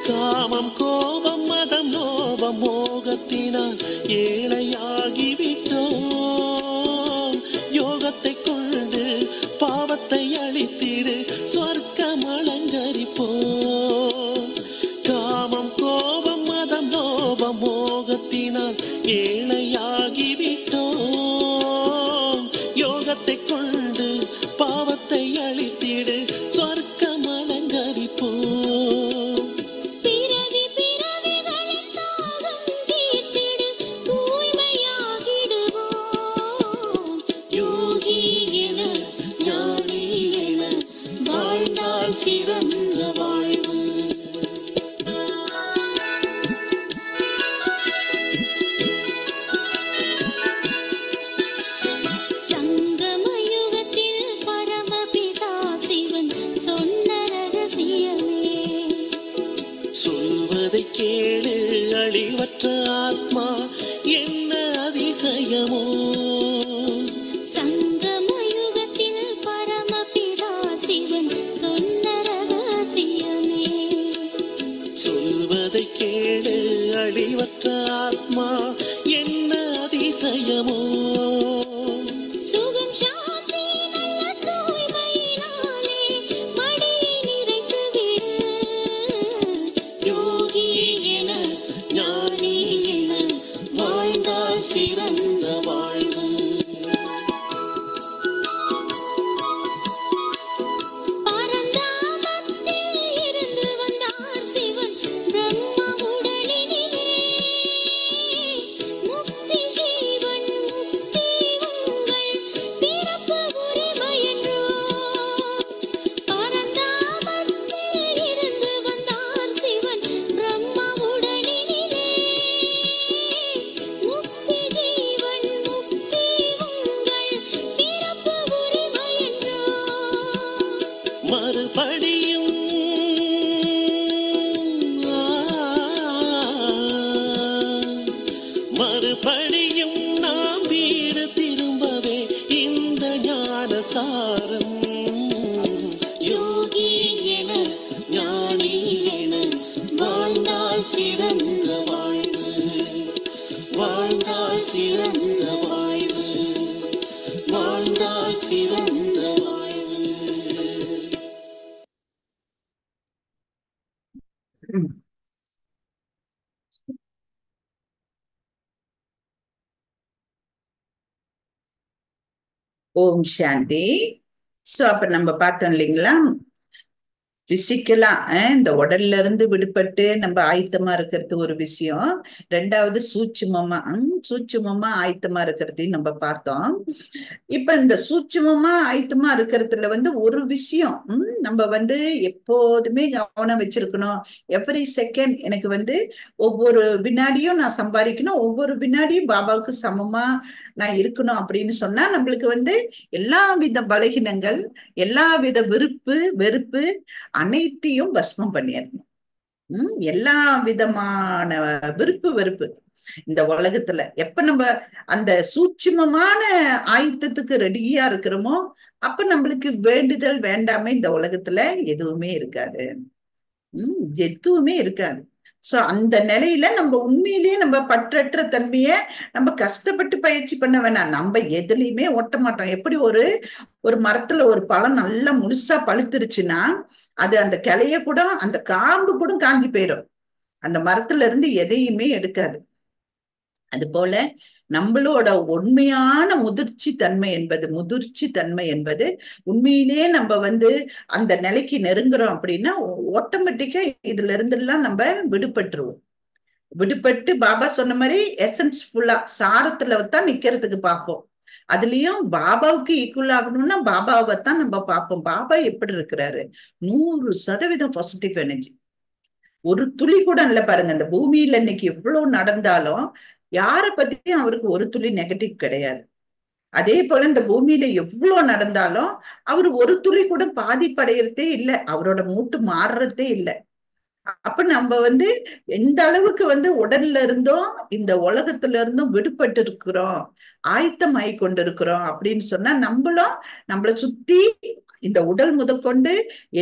காமம், கோபம், மதம், லோபம், மோகத்தினால் ஏழையாகிவிட்டோம். யோகத்தை கொண்டு பாவத்தை அழித்திடு, சொர்க்கம் அலங்கரிப்போம். காமம், கோபம், மதம், லோபம், மோகத்தினால் ஏழையாகிவிட்டோம். யோகத்தை கொண்டு சாரம். யோகி என ஞானி என வாழ்ந்தால் சிறந்த வாழ்வு, வாழ்ந்தால் சிறந்த வாழ்வு, வாழ்ந்தால் சிறந்த வாழ்வு. ஓம் சாந்தி. சோ அப்ப நம்ம பார்த்தோம் இல்லைங்களா, பிசிக்கலா இந்த உடல்ல இருந்து விடுபட்டு நம்ம ஆயத்தமா இருக்கிறது ஒரு விஷயம். ரெண்டாவது சூட்சுமமா ஆயத்தமா இருக்கிறதையும் நம்ம பார்த்தோம். இப்ப இந்த சூட்சுமமா ஆயத்தமா இருக்கிறதுல ஒரு விஷயம் நம்ம எப்போதுமே கவனம் வச்சிருக்கணும். எவ்ரி செகண்ட் எனக்கு ஒவ்வொரு வினாடியும் நான் சம்பாதிக்கணும், ஒவ்வொரு வினாடியும் பாபாவுக்கு சமமா நான் இருக்கணும் அப்படின்னு சொன்னா நம்மளுக்கு எல்லா வித பலகீனங்கள், எல்லா வித விருப்பு வெறுப்பு அனைத்தையும் பஸ்மம் பண்ணிடணும். எல்லா விதமான விருப்பு வெறுப்பு இந்த உலகத்துல எப்ப நம்ம அந்த சூட்சுமமான ஆயுதத்துக்கு ரெடியா இருக்கிறோமோ அப்ப நம்மளுக்கு வேண்டுதல் வேண்டாமே இந்த உலகத்துல எதுவுமே இருக்காது. எதுவுமே இருக்காது. சோ அந்த நிலையில நம்ம உண்மையிலேயே நம்ம பற்றற்ற தன்மைய நம்ம கஷ்டப்பட்டு பயிற்சி பண்ண வேணாம். நம்ம எதுலையுமே ஒட்ட மாட்டோம். எப்படி ஒரு மரத்துல ஒரு பழம் நல்லா முழுசா பழுத்துருச்சுன்னா அது அந்த கிளைய கூட அந்த காம்பு கூட காஞ்சி போயிடும், அந்த மரத்துல இருந்து எதையுமே எடுக்காது. அது போல நம்மளோட உண்மையான முதிர்ச்சி தன்மை என்பது உண்மையிலேயே நம்ம அந்த நிலைக்கு நெருங்குறோம் அப்படின்னா ஆட்டோமேட்டிக்கா இதுல இருந்து எல்லாம் நம்ம விடுபட்டு பாபா சொன்ன மாதிரி எசன்ஸ் ஃபுல்லா சாரத்துல தான் நிக்கிறதுக்கு பார்ப்போம். அதுலயும் பாபாவுக்கு ஈக்குவல் ஆகணும்னா பாபாவை தான் நம்ம பார்ப்போம். பாபா எப்படி இருக்கிறாரு? 100% பாசிட்டிவ் எனர்ஜி. ஒரு துளி கூட இல்ல. பாருங்க, இந்த பூமியில இன்னைக்கு எவ்வளவு நடந்தாலும் யார பத்தியும் அவருக்கு ஒரு துளி நெகட்டிவ் கிடையாது. அதே போல இந்த பூமியில எவ்வளவு நடந்தாலும் அவர் ஒரு துளி கூட பாதிப்படையறதே இல்லை, அவரோட மூட்டு மாறுறதே இல்லை. அப்ப நம்ம எந்த அளவுக்கு உடல்ல இருந்தும் இந்த உலகத்துல இருந்தும் விடுபட்டு இருக்கிறோம், ஆயத்தமாயி கொண்டிருக்கிறோம் அப்படின்னு சொன்னா நம்மள சுத்தி இந்த உடல் முதற்கொண்டு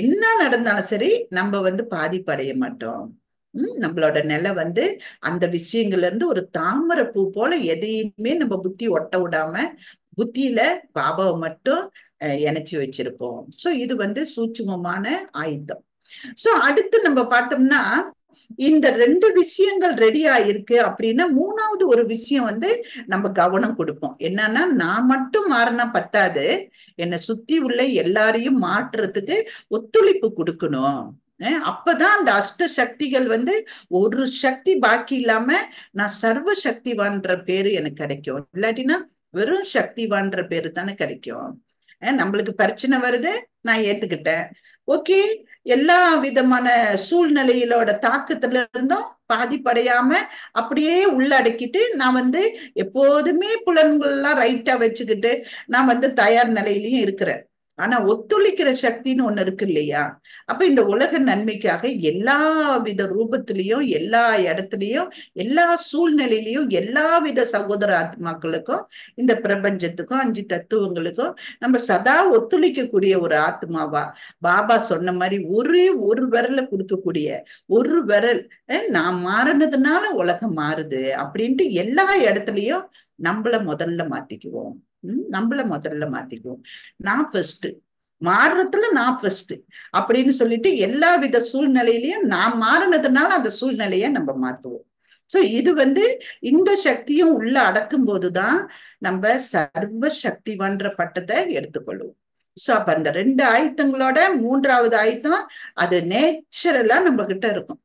என்ன நடந்தாலும் சரி நம்ம பாதிப்படைய மாட்டோம். நம்மளோட நிலை அந்த விஷயங்கள்ல இருந்து ஒரு தாமரை பூ போல எதையுமே நம்ம புத்தி ஒட்ட விடாம புத்தியில பாபாவை மட்டும் இணைச்சு வச்சிருப்போம். சோ இது சூட்சுமமான ஆயுதம். சோ அடுத்து நம்ம பார்த்தோம்னா இந்த 2 விஷயங்கள் ரெடி ஆயிருக்கு அப்படின்னா மூணாவது ஒரு விஷயம் நம்ம கவனம் கொடுப்போம். என்னன்னா, நான் மட்டும் மாறினா பத்தாது, என்னை சுத்தி உள்ள எல்லாரையும் மாற்றுறதுக்கு ஒத்துழைப்பு கொடுக்கணும். அப்பதான் அந்த அஷ்ட சக்திகள் ஒரு சக்தி பாக்கி இல்லாம நான் சர்வ சக்திவான்ற பேரு எனக்கு கிடைக்கும். இல்லாட்டினா வெறும் சக்திவான்ற பேரு தானே கிடைக்கும். நம்மளுக்கு பிரச்சனை வருது, நான் ஏத்துக்கிட்டேன், ஓகே, எல்லா விதமான சூழ்நிலையிலோட தாக்கத்துல இருந்தும் பாதிப்படையாம அப்படியே உள்ளடக்கிட்டு நான் எப்போதுமே புலன்கள் எல்லாம் ரைட்டா வச்சுக்கிட்டு நான் தயார் நிலையிலயும் இருக்கிறேன். ஆனா ஒத்துழைக்கிற சக்தின்னு ஒண்ணு இருக்கு இல்லையா? அப்ப இந்த உலக நன்மைக்காக எல்லா வித ரூபத்திலையும், எல்லா இடத்துலயும், எல்லா சூழ்நிலையிலையும், எல்லா வித சகோதர ஆத்மாக்களுக்கும், இந்த பிரபஞ்சத்துக்கும் 5 தத்துவங்களுக்கும் நம்ம சதா ஒத்துழைக்கக்கூடிய ஒரு ஆத்மாவா பாபா சொன்ன மாதிரி ஒரு விரல கொடுக்கக்கூடிய ஒரு விரல், நான் மாறினதுனால உலகம் மாறுது அப்படின்ட்டு எல்லா இடத்துலயும் நம்மள முதல்ல மாத்திக்குவோம். நான் ஃபர்ஸ்ட், மாறுறதுல நான் ஃபர்ஸ்ட் அப்படின்னு சொல்லிட்டு எல்லா வித சூழ்நிலையிலையும் நான் மாறினதுனால அந்த சூழ்நிலைய நம்ம மாத்துவோம். சோ இது இந்த சக்தியும் உள்ள அடக்கும் போதுதான் நம்ம சர்வ சக்திவான்ற பட்டத்தை எடுத்துக்கொள்வோம். சோ அப்ப அந்த 2 ஆயுதங்களோட 3வது ஆயுதம் அது நேச்சுரலா நம்ம கிட்ட இருக்கும்.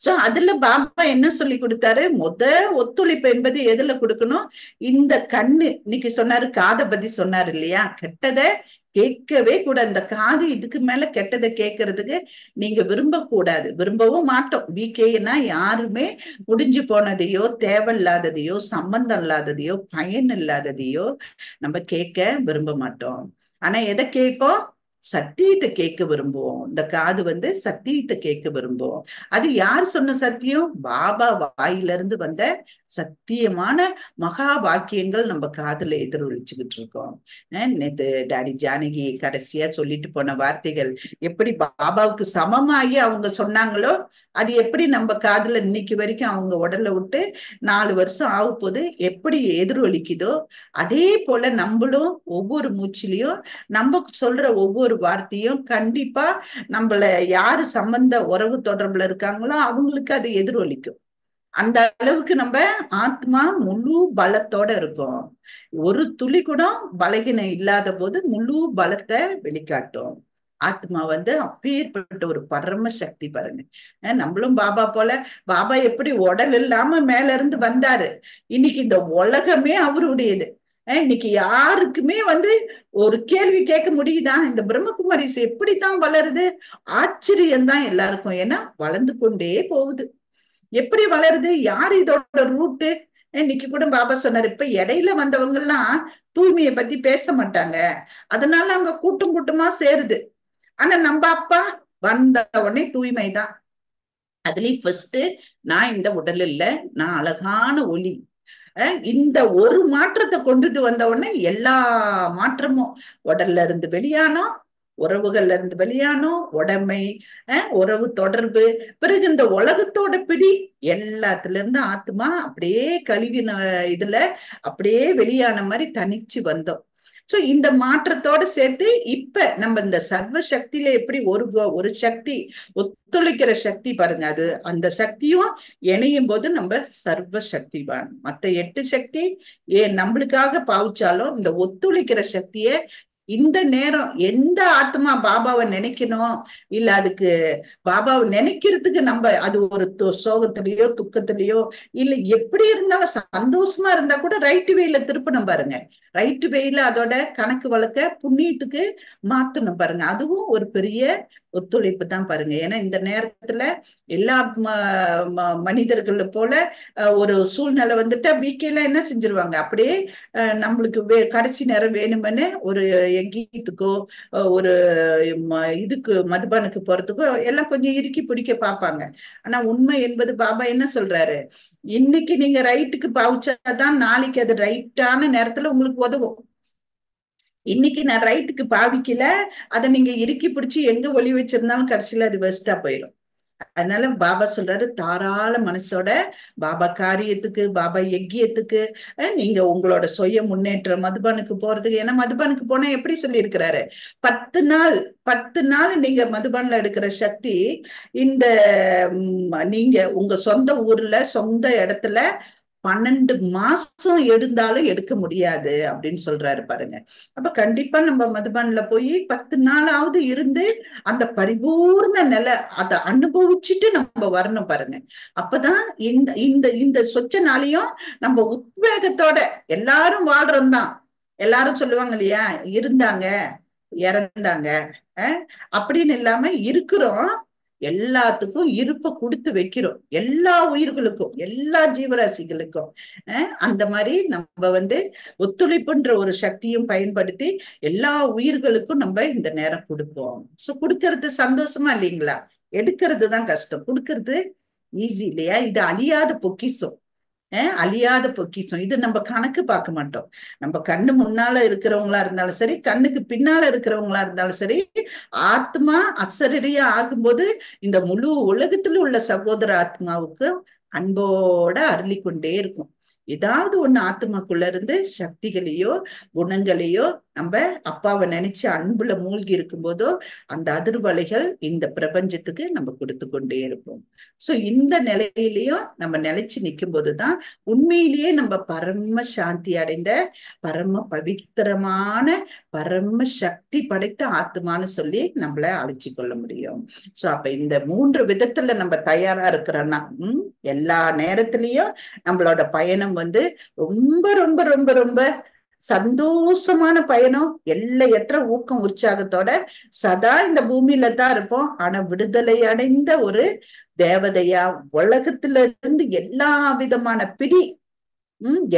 சோ அதுல பாபா என்ன சொல்லி கொடுத்தாரு? ஒத்துழைப்பு என்பது எதுல கொடுக்கணும்? இந்த கண்ணு, இன்னைக்கு சொன்னாரு காதை பத்தி சொன்னாரு இல்லையா? கெட்டதை கேட்கவே கூட, இந்த காது இதுக்கு மேல கெட்டதை கேட்கறதுக்கு நீங்க விரும்பக்கூடாது, விரும்பவும் மாட்டோம். பிகேனா யாருமே முடிஞ்சு போனதையோ, தேவையில்லாததையோ, சம்பந்தம் இல்லாததையோ, பயன் இல்லாததையோ நம்ம கேட்க விரும்ப மாட்டோம். ஆனா எதை கேட்போம்? சத்தியத்தை கேட்க விரும்புவோம். இந்த காது வந்து சத்தியத்தை கேட்க விரும்புவோம். அது யார் சொன்ன சத்தியம்? பாபா வாயிலிருந்து வந்த சத்தியமான மகா வாக்கியங்கள் நம்ம காதுல எதிரொலிச்சுக்கிட்டு இருக்கோம். நேத்து டாடி ஜானகி கடைசியா சொல்லிட்டு போன வார்த்தைகள் எப்படி பாபாவுக்கு சமமாகி அவங்க சொன்னாங்களோ, அது எப்படி நம்ம காதுல இன்னைக்கு வரைக்கும் அவங்க உடலை விட்டு 4 வருஷம் ஆக போது எப்படி எதிரொலிக்குதோ, அதே போல நம்மளும் ஒவ்வொரு மூச்சிலையும் நம்ம சொல்ற ஒவ்வொரு வார்த்தையும் கண்டிப்பா நம்மள யாரு சம்பந்த உறவு தொடர்புல இருக்காங்களோ அவங்களுக்கு அது எதிரொலிக்கும். அந்த அளவுக்கு நம்ம ஆத்மா முழு பலத்தோட இருக்கும். ஒரு துளி கூட பலகீனம் இல்லாத போது முழு பலத்தை வெளிக்காட்டும். ஆத்மா வந்து அப்பேற்பட்ட ஒரு பரம சக்தி பாருங்க. நம்மளும் பாபா போல, பாபா எப்படி உடல் இல்லாம மேல இருந்து வந்தாரு, இன்னைக்கு இந்த உலகமே அவருடையது. இன்னைக்கு யாருக்குமே வந்து ஒரு கேள்வி கேட்க முடியுதா? இந்த பிரம்மகுமாரிஸ் எப்படித்தான் வளருது? ஆச்சரியம்தான் எல்லாருக்கும். ஏன்னா வளர்ந்து கொண்டே போகுது. எப்படி வளருது? யார் இதோட ரூட்டு? இன்னைக்கு கூட பாபா சொன்னாரு, இப்ப இடையில வந்தவங்க எல்லாம் தூய்மையை பத்தி பேச மாட்டாங்க, அதனால அங்க கூட்டம் கூட்டமா சேருது. ஆனா நம்ம அப்பா வந்த உடனே தூய்மை தான். அதுலயும் ஃபர்ஸ்ட், நான் இந்த உடல் இல்ல, நான் அழகான ஒளி. இந்த ஒரு மாற்றத்தை கொண்டுட்டு வந்த உடனே எல்லா மாற்றமும் உடல்ல இருந்து வெளியானோம், உறவுகள்ல இருந்து வெளியானோம், உடைமை, உறவு தொடர்பு, பிறகு இந்த உலகத்தோட பிடி எல்லாத்துல இருந்து ஆத்மா அப்படியே கழுவின இதுல அப்படியே வெளியான மாதிரி தனிச்சு வந்தோம். சோ இந்த மாற்றத்தோட சேர்த்து இப்ப நம்ம இந்த சர்வ சக்தியில எப்படி ஒரு சக்தி ஒத்துழைக்கிற சக்தி பாருங்க, அது அந்த சக்தியும் இணையும் போது நம்ம சர்வ சக்திவான். மத்த 8 சக்தி நம்மளுக்காக பாவிச்சாலும் இந்த ஒத்துழைக்கிற சக்திய இந்த நேரம் எந்த ஆத்மா பாபாவை நினைக்கணும், இல்ல அதுக்கு பாபாவை நினைக்கிறதுக்கு நம்ம அது ஒரு சோகத்திலயோ துக்கத்திலயோ இல்ல எப்படி இருந்தாலும் சந்தோஷமா இருந்தா கூட ரைட் வேல திருப்பணும் பாருங்க. ரைட் வேல அதோட கணக்கு வழக்க புண்ணியத்துக்கு மாத்தணும் பாருங்க. அதுவும் ஒரு பெரிய ஒத்துழைப்பு தான் பாருங்க. ஏன்னா இந்த நேரத்துல எல்லா மனிதர்கள் போல ஒரு சூழ்நிலை வந்துட்டா வீக்கெல்லாம் என்ன செஞ்சிருவாங்க, அப்படியே நம்மளுக்கு கடைசி நேரம் வேணுமென்னு ஒரு எங்கீத்துக்கோ ஒரு இதுக்கு மதுபானுக்கு போறதுக்கோ எல்லாம் கொஞ்சம் இறுக்கி பிடிக்க பார்ப்பாங்க. ஆனா உண்மை என்பது பாபா என்ன சொல்றாரு, இன்னைக்கு நீங்க ரைட்டுக்கு பாவிச்சாதான் நாளைக்கு அது ரைட்டான நேரத்துல உங்களுக்கு உதவும். இன்னைக்கு நான் ரைட்டுக்கு பாவிக்கல, அதை நீங்க இறுக்கி பிடிச்சி எங்க ஒளி வச்சிருந்தாலும் கடைசியில அது வேஸ்டா போயிடும். அதனால பாபா சொல்றாரு, தாராள மனசோட பாபா காரியத்துக்கு, பாபா யஜ்யத்துக்கு, நீங்க உங்களோட சுய முன்னேற்றம் மதுபானுக்கு போறதுக்கு. ஏன்னா மதுபானுக்கு போனா எப்படி சொல்லி இருக்கிறாரு, 10 நாள் நீங்க மதுபான்ல எடுக்கிற சக்தி இந்த நீங்க உங்க சொந்த ஊர்ல சொந்த இடத்துல 12 மாசம் எடுந்தாலும் எடுக்க முடியாது அப்படின்னு சொல்றாரு பாருங்க. அப்ப கண்டிப்பா நம்ம மதுபான்ல போய் 10 நாளாவது இருந்து அந்த பரிபூர்ண நிலை அதை அனுபவிச்சுட்டு நம்ம வரணும் பாருங்க. அப்பதான் இந்த இந்த இந்த சொச்ச நாளையும் நம்ம உத்வேகத்தோட எல்லாரும் வாழ்றோம் தான். எல்லாரும் சொல்லுவாங்க இல்லையா, இருந்தாங்க இறந்தாங்க அப்படின்னு இல்லாம இருக்கிறோம், எல்லாத்துக்கும் இருப்ப கொடுத்து வைக்கிறோம், எல்லா உயிர்களுக்கும் எல்லா ஜீவராசிகளுக்கும். அந்த மாதிரி நம்ம வந்து ஒத்துழைப்புன்ற ஒரு சக்தியும் பயன்படுத்தி எல்லா உயிர்களுக்கும் நம்ம இந்த நேரம் கொடுப்போம். சோ கொடுக்கறது சந்தோஷமா இல்லைங்களா? எடுக்கிறது தான் கஷ்டம், கொடுக்கறது ஈஸி இல்லையா? இது அழியாத பொக்கிஷம், அழியாத பொக்கிஷம். இது நம்ம கணக்கு பார்க்க மாட்டோம். நம்ம கண்ணு முன்னால இருக்கிறவங்களா இருந்தாலும் சரி, கண்ணுக்கு பின்னால இருக்கிறவங்களா இருந்தாலும் சரி, ஆத்மா அசரீரியா ஆகும்போது இந்த முழு உலகத்துல உள்ள சகோதர ஆத்மாவுக்கு அன்போட அருளி கொண்டே இருக்கும். ஏதாவது ஒண்ணு ஆத்மாக்குள்ள இருந்து சக்திகளையோ குணங்களையோ நம்ம அப்பாவை நினைச்சு அன்புல மூழ்கி இருக்கும் போதோ அந்த அதிர்வலைகள் இந்த பிரபஞ்சத்துக்கு நம்ம கொடுத்து கொண்டே இருப்போம். சோ இந்த நிலையிலையும் நம்ம நிலைச்சு நிற்கும் போதுதான் உண்மையிலேயே நம்ம பரம சாந்தி அடைந்த பரம பவித்திரமான பரம சக்தி படைத்த ஆத்மான்னு சொல்லி நம்மள அழைச்சு கொள்ள முடியும். சோ அப்ப இந்த 3 விதத்துல நம்ம தயாரா இருக்கிறோம்னா எல்லா நேரத்திலையும் நம்மளோட பயணம் வந்து ரொம்ப ரொம்ப ரொம்ப ரொம்ப சந்தோஷமான பயணம், எல்லையற்ற ஊக்கம் உற்சாகத்தோட சதா இந்த பூமியில தான் இருப்போம். ஆனா விடுதலை அடைந்த ஒரு தேவதையா உலகத்துல இருந்து எல்லா விதமான பிடி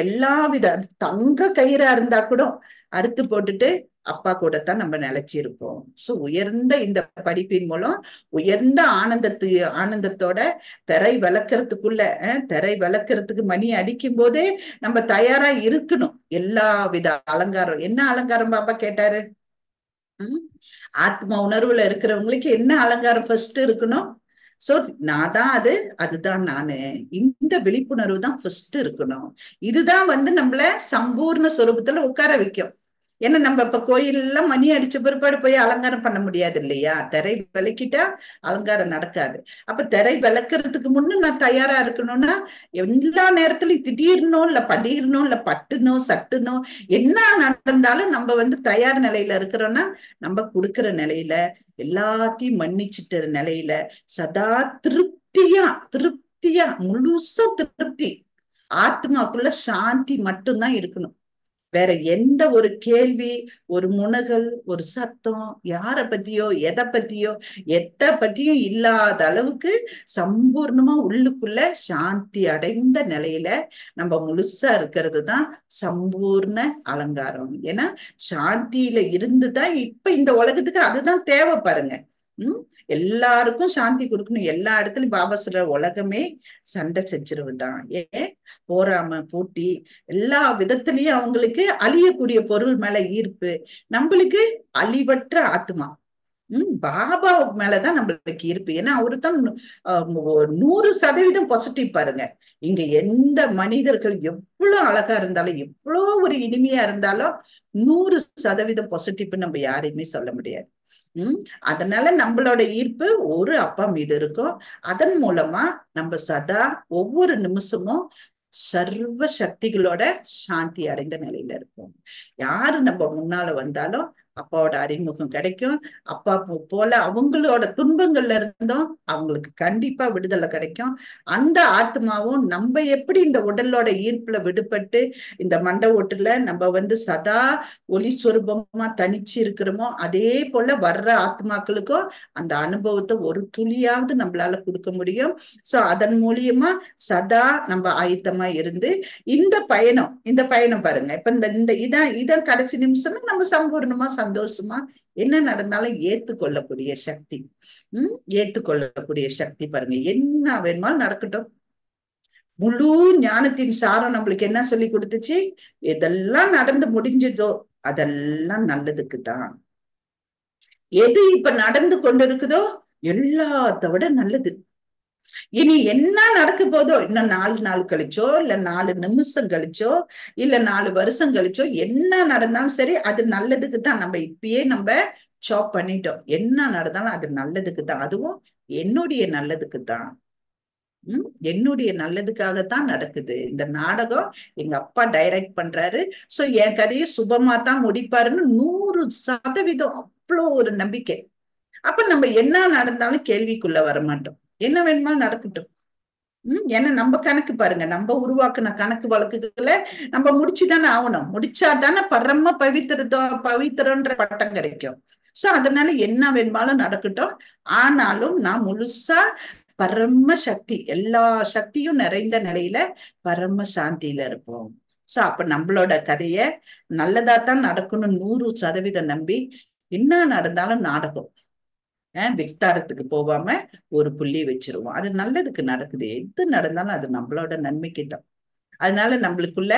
எல்லா வித தங்க கயிறா இருந்தா கூட அறுத்து போட்டுட்டு அப்பா கூட தான் நம்ம நிலைச்சிருப்போம். சோ உயர்ந்த இந்த படிப்பின் மூலம் உயர்ந்த ஆனந்தத்தோட திரை விளக்குறதுக்கு மணி அடிக்கும் போதே நம்ம தயாரா இருக்கணும். எல்லா வித அலங்காரம். என்ன அலங்காரம் பாப்பா கேட்டாரு? ஆத்ம உணர்வுல இருக்கிறவங்களுக்கு என்ன அலங்காரம் ஃபர்ஸ்ட் இருக்கணும்? சோ நான் தான் அதுதான் நானு. இந்த விழிப்புணர்வு தான் ஃபர்ஸ்ட் இருக்கணும். இதுதான் நம்மள சம்பூர்ண சொரூபத்துல உட்கார வைக்கும். ஏன்னா நம்ம இப்ப கோயிலெல்லாம் மணி அடிச்ச பிற்பாடு போய் அலங்காரம் பண்ண முடியாது இல்லையா? திரை விளக்கிட்டா அலங்காரம் நடக்காது. அப்ப திரை விளக்குறதுக்கு முன்ன நான் தயாரா இருக்கணும்னா எல்லா நேரத்துலயும் திடீர்னும் இல்ல படீர்னும் இல்ல பட்டுனோ சட்டுனோ என்ன நடந்தாலும் நம்ம தயார் நிலையில இருக்கிறோம்னா நம்ம கொடுக்கிற நிலையில எல்லாத்தையும் மன்னிச்சுட்டு நிலையில சதா திருப்தியா முழுசா திருப்தி, ஆத்மாக்குள்ள சாந்தி மட்டும்தான் இருக்கணும். வேற எந்த ஒரு கேள்வி, ஒரு முனகல், ஒரு சத்தம், யார பத்தியோ எதை பத்தியும் இல்லாத அளவுக்கு சம்பூர்ணமா உள்ளுக்குள்ள சாந்தி அடைந்த நிலையில நம்ம முழுசா இருக்கிறது தான் சம்பூர்ண அலங்காரம். ஏன்னா சாந்தியில இருந்துதான் இப்ப இந்த உலகத்துக்கு அதுதான் தேவை பாருங்க. எல்லாருக்கும் சாந்தி கொடுக்கணும். எல்லா இடத்துலயும் பாபா சொல்ற உலகமே சண்டை சச்சரவுதான். ஏன் போராம போட்டி எல்லா விதத்திலயும் அவங்களுக்கு அழியக்கூடிய பொருள் மேல ஈர்ப்பு, நம்மளுக்கு அழிவற்ற ஆத்மா பாபா மேலதான் நம்மளுக்கு ஈர்ப்பு. ஏன்னா அவரு தான் 100% பாசிட்டிவ் பாருங்க. இங்க எந்த மனிதர்கள் எவ்வளவு அழகா இருந்தாலும் எவ்வளவு ஒரு இனிமையா இருந்தாலும் 100% பாசிட்டிவ் நம்ம யாரையுமே சொல்ல முடியாது. அதனால நம்மளோட ஈர்ப்பு ஒரு அப்பா மீது இருக்கும். அதன் மூலமா நம்ம சதா ஒவ்வொரு நிமிஷமும் சர்வ சக்திகளோட சாந்தி அடைந்த நிலையில இருப்போம். யாரு நம்ம முன்னால வந்தாலும் அப்பாவோட அறிமுகம் கிடைக்கும். அப்பா போல அவங்களோட துன்பங்கள்ல இருந்தும் அவங்களுக்கு கண்டிப்பா விடுதலை கிடைக்கும். அந்த ஆத்மாவும் நம்ம எப்படி இந்த உடலோட ஈர்ப்புல விடுபட்டு இந்த மண்ட ஓட்டுல நம்ம சதா ஒளி சொரூபமா தனிச்சு இருக்கிறோமோ அதே போல வர்ற ஆத்மாக்களுக்கும் அந்த அனுபவத்தை ஒரு துளியாவது நம்மளால கொடுக்க முடியும். சோ அதன் மூலியமா சதா நம்ம ஆயத்தமா இருந்து இந்த பயணம் பாருங்க. இப்ப இதான் கடைசி நிமிஷம் நம்ம சம்பூர்ணமா சந்தோஷமா என்ன நடந்தாலும் ஏத்துக்கொள்ளக்கூடிய சக்தி பாருங்க. என்ன வேணுமாலும் நடக்கட்டும். முழு ஞானத்தின் சாரம் நம்மளுக்கு என்ன சொல்லி கொடுத்துச்சு? எதெல்லாம் நடந்து முடிஞ்சதோ அதெல்லாம் நல்லதுக்கு தான். எது இப்ப நடந்து கொண்டிருக்குதோ எல்லாத்த விட நல்லது. இனி என்ன நடக்க போதோ, இன்னும் 4 நாள் கழிச்சோ இல்ல 4 நிமிஷம் கழிச்சோ இல்ல 4 வருஷம் கழிச்சோ என்ன நடந்தாலும் சரி அது நல்லதுக்கு தான். நம்ம இப்பயே சாப் பண்ணிட்டோம். என்ன நடந்தாலும் அது நல்லதுக்கு தான். அதுவும் என்னுடைய நல்லதுக்கு தான். என்னுடைய நல்லதுக்காகத்தான் நடக்குது இந்த நாடகம். எங்க அப்பா டைரக்ட் பண்றாரு. சோ என் கதையை சுபமா தான் முடிப்பாருன்னு 100% அவ்வளோ ஒரு நம்பிக்கை. அப்ப நம்ம என்ன நடந்தாலும் கேள்விக்குள்ள வரமாட்டோம். என்ன வேணுமாலும் நடக்கட்டும். ஏன்னா நம்ம கணக்கு பாருங்க, நம்ம உருவாக்குன கணக்கு வழக்குகளை நம்ம முடிச்சுதானே ஆகணும். முடிச்சாதானே பரம பவித்திரன்ற பட்டம் கிடைக்கும். சோ அதனால என்ன வேணுமாலும் நடக்கட்டும். ஆனாலும் நான் முழுசா பரம சக்தி, எல்லா சக்தியும் நிறைந்த நிலையில பரம சாந்தியில இருப்போம். சோ அப்ப நம்மளோட கதைய நல்லதாத்தான் நடக்கணும் 100% நம்பி என்ன நடந்தாலும் நாடகம் விஸ்தாரத்துக்கு போகாம ஒரு புள்ளி வச்சிருவோம். அது நல்லதுக்கு நடக்குது. எது நடந்தாலும் அது நம்மளோட நன்மைக்கு தான். அதனால நம்மளுக்குள்ள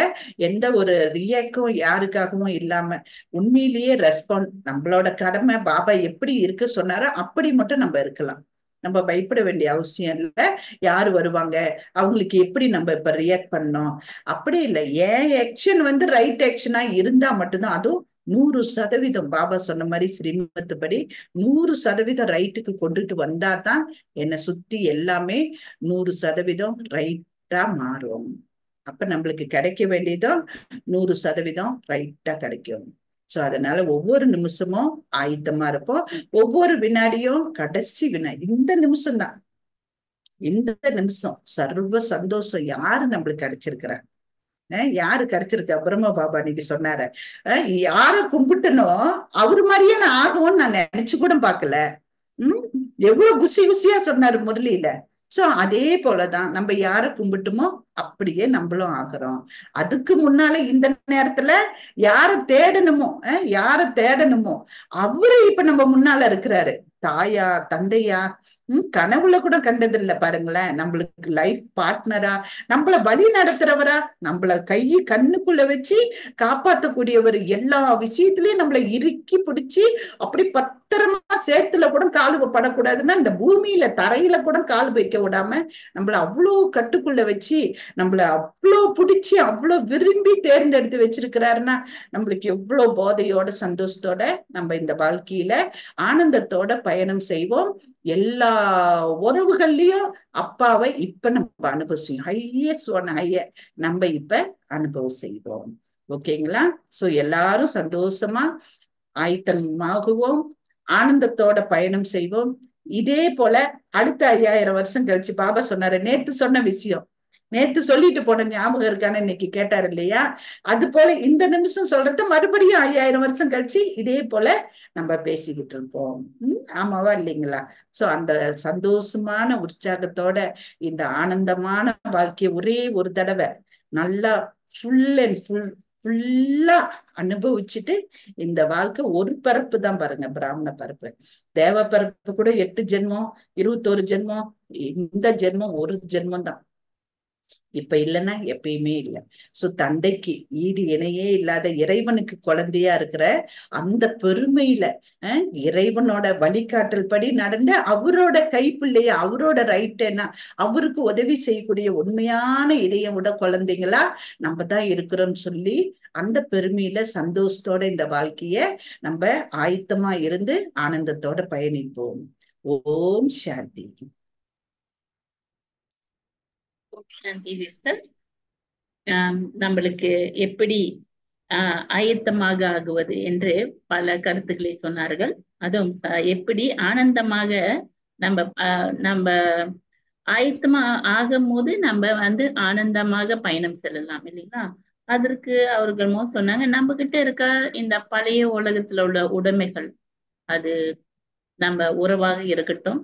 எந்த ஒரு ரியாக்டும் யாருக்காகவும் இல்லாம உண்மையிலேயே ரெஸ்பாண்ட், நம்மளோட கடமை பாபா எப்படி இருக்க சொன்னாரோ அப்படி மட்டும் நம்ம இருக்கலாம். நம்ம பயப்பட வேண்டிய அவசியம் இல்லை. யாரு வருவாங்க, அவங்களுக்கு எப்படி நம்ம இப்ப ரியாக்ட் பண்ணோம் அப்படி இல்லை. ஏன் ஆக்ஷன் ரைட் ஆக்ஷனா இருந்தா மட்டும்தான். அதுவும் 100% பாபா சொன்ன மாதிரி ஸ்ரீமத்து படி 100% ரைட்டுக்கு கொண்டுட்டு வந்தாதான் என்னை சுத்தி எல்லாமே 100% ரைட்டா மாறும். அப்ப நம்மளுக்கு கிடைக்க வேண்டியதும் 100% ரைட்டா கிடைக்கும். சோ அதனால ஒவ்வொரு நிமிஷமும் ஆயத்தமா இருப்போம். ஒவ்வொரு வினாடியும் கடைசி இந்த நிமிஷம் தான். இந்த நிமிஷம் சர்வ சந்தோஷம் யாரு நம்மளுக்கு கிடைச்சிருக்கிறா? யாரு கிடைச்சிருக்கா? பிரம்ம பாபா நீங்க சொன்னார யார கும்பிட்டனோ அவரு மாதிரியே நான் ஆகும்னு நான் நினைச்சு கூட பாக்கல. எவ்வளவு குசியா சொன்னாரு முரளியில. சோ அதே போலதான் நம்ம யார கும்பிட்டுமோ அப்படியே நம்மளும் ஆகுறோம். அதுக்கு முன்னால இந்த நேரத்துல யார தேடணுமோ அவரு இப்ப நம்ம முன்னால இருக்கிறாரு. தாயா, தந்தையா, கனவுல கூட கண்டதில்ல பாருங்களேன். நம்மளுக்கு லைஃப் பார்ட்னரா, நம்மள வழி நடத்துறவரா, நம்மள கண்ணுக்குள்ள வச்சு காப்பாத்தக்கூடியவர், எல்லா விஷயத்திலயும் நம்மள இறுக்கி பிடிச்சி அப்படி பத்திரமா சேத்துல கூட காலு படக்கூடாதுன்னா இந்த பூமியில தரையில கூட கால் வைக்க விடாம நம்மள அவ்வளோ கட்டுக்குள்ள வச்சு நம்மள அவ்வளோ பிடிச்சி அவ்வளோ விரும்பி தேர்ந்தெடுத்து வச்சிருக்கிறாருன்னா நம்மளுக்கு எவ்வளவு போதையோட சந்தோஷத்தோட நம்ம இந்த வாழ்க்கையில ஆனந்தத்தோட பயணம் செய்வோம். எல்லா உறவுகள்லயும் அப்பாவை இப்ப நம்ம அனுபவிச்சோம். ஹையஸ்ட் ஒன் ஹையர் நம்ம இப்ப அனுபவம் செய்வோம். ஓகேங்களா? சோ எல்லாரும் சந்தோஷமா ஆயத்தமாகுவோம், ஆனந்தத்தோட பயணம் செய்வோம். இதே போல அடுத்த 5000 வருஷம் கழிச்சு பாபா சொன்னாரு, நேத்து சொன்ன விஷயம் நேத்து சொல்லிட்டு போன ஞாபகம் இருக்கான்னு இன்னைக்கு கேட்டாரு இல்லையா? அது போல இந்த நிமிஷம் சொல்றது மறுபடியும் 5000 வருஷம் கழிச்சு இதே போல நம்ம பேசிக்கிட்டு இருப்போம். ஆமாவா இல்லைங்களா? சோ அந்த சந்தோஷமான உற்சாகத்தோட இந்த ஆனந்தமான வாழ்க்கையை ஒரே ஒரு தடவை நல்லா ஃபுல் அண்ட் ஃபுல்லா அனுபவிச்சுட்டு, இந்த வாழ்க்கை ஒரு பரப்பு தான் பாருங்க, பிராமண பரப்பு. தேவ பரப்பு கூட 8 ஜென்மம் 21 ஜென்மம், இந்த ஜென்மம் ஒரு ஜென்மம் தான். இப்ப இல்லைன்னா எப்பயுமே இல்லை. சோ தந்தைக்கு ஈடு இணையே இல்லாத இறைவனுக்கு குழந்தையா இருக்கிற அந்த பெருமையில இறைவனோட வழிகாட்டல் படி நடந்த அவரோட கைப்பிள்ளைய, அவரோட ரைட்டேன்னா அவருக்கு உதவி செய்யக்கூடிய உண்மையான இதயம் விட குழந்தைங்களா நம்ம தான் இருக்கிறோம்னு சொல்லி அந்த பெருமையில சந்தோஷத்தோட இந்த வாழ்க்கைய நம்ம ஆயத்தமா இருந்து ஆனந்தத்தோட பயணிப்போம். ஓம் சாந்தி. சாந்தி சிஸ்டர். நம்மளுக்கு எப்படி ஆயத்தமாக ஆகுவது என்று பல கருத்துக்களை சொன்னார்கள். அதுவும் எப்படி ஆனந்தமாக நம்ம ஆயத்தமா ஆகும் போது நம்ம ஆனந்தமாக பயணம் செல்லலாம் இல்லைங்களா? அதற்கு அவர்கள் சொன்னாங்க, நம்ம கிட்ட இருக்க இந்த பழைய உலகத்துல உள்ள உடைமைகள், அது நம்ம உறவாக இருக்கட்டும்,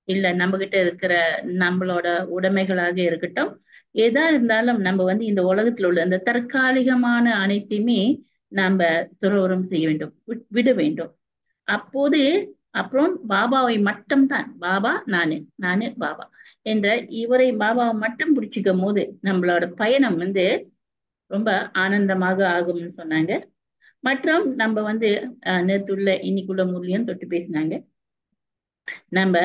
இல்ல நம்ம கிட்ட இருக்கிற நம்மளோட உடைமைகளாக இருக்கட்டும், எதா இருந்தாலும் நம்ம இந்த உலகத்துல உள்ள அந்த தற்காலிகமான அனைத்தையுமே நம்ம துறவரம் செய்ய வேண்டும், விட வேண்டும். அப்போது அப்புறம் பாபாவை மட்டும்தான், பாபா நானு பாபா என்ற இவரை பாபாவை மட்டும் பிடிச்சிக்கும் போது நம்மளோட பயணம் ரொம்ப ஆனந்தமாக ஆகும்னு சொன்னாங்க. மற்றும் நம்ம நேற்றுள்ள இன்னைக்குள்ள முறையும் தொட்டு பேசினாங்க, நம்ம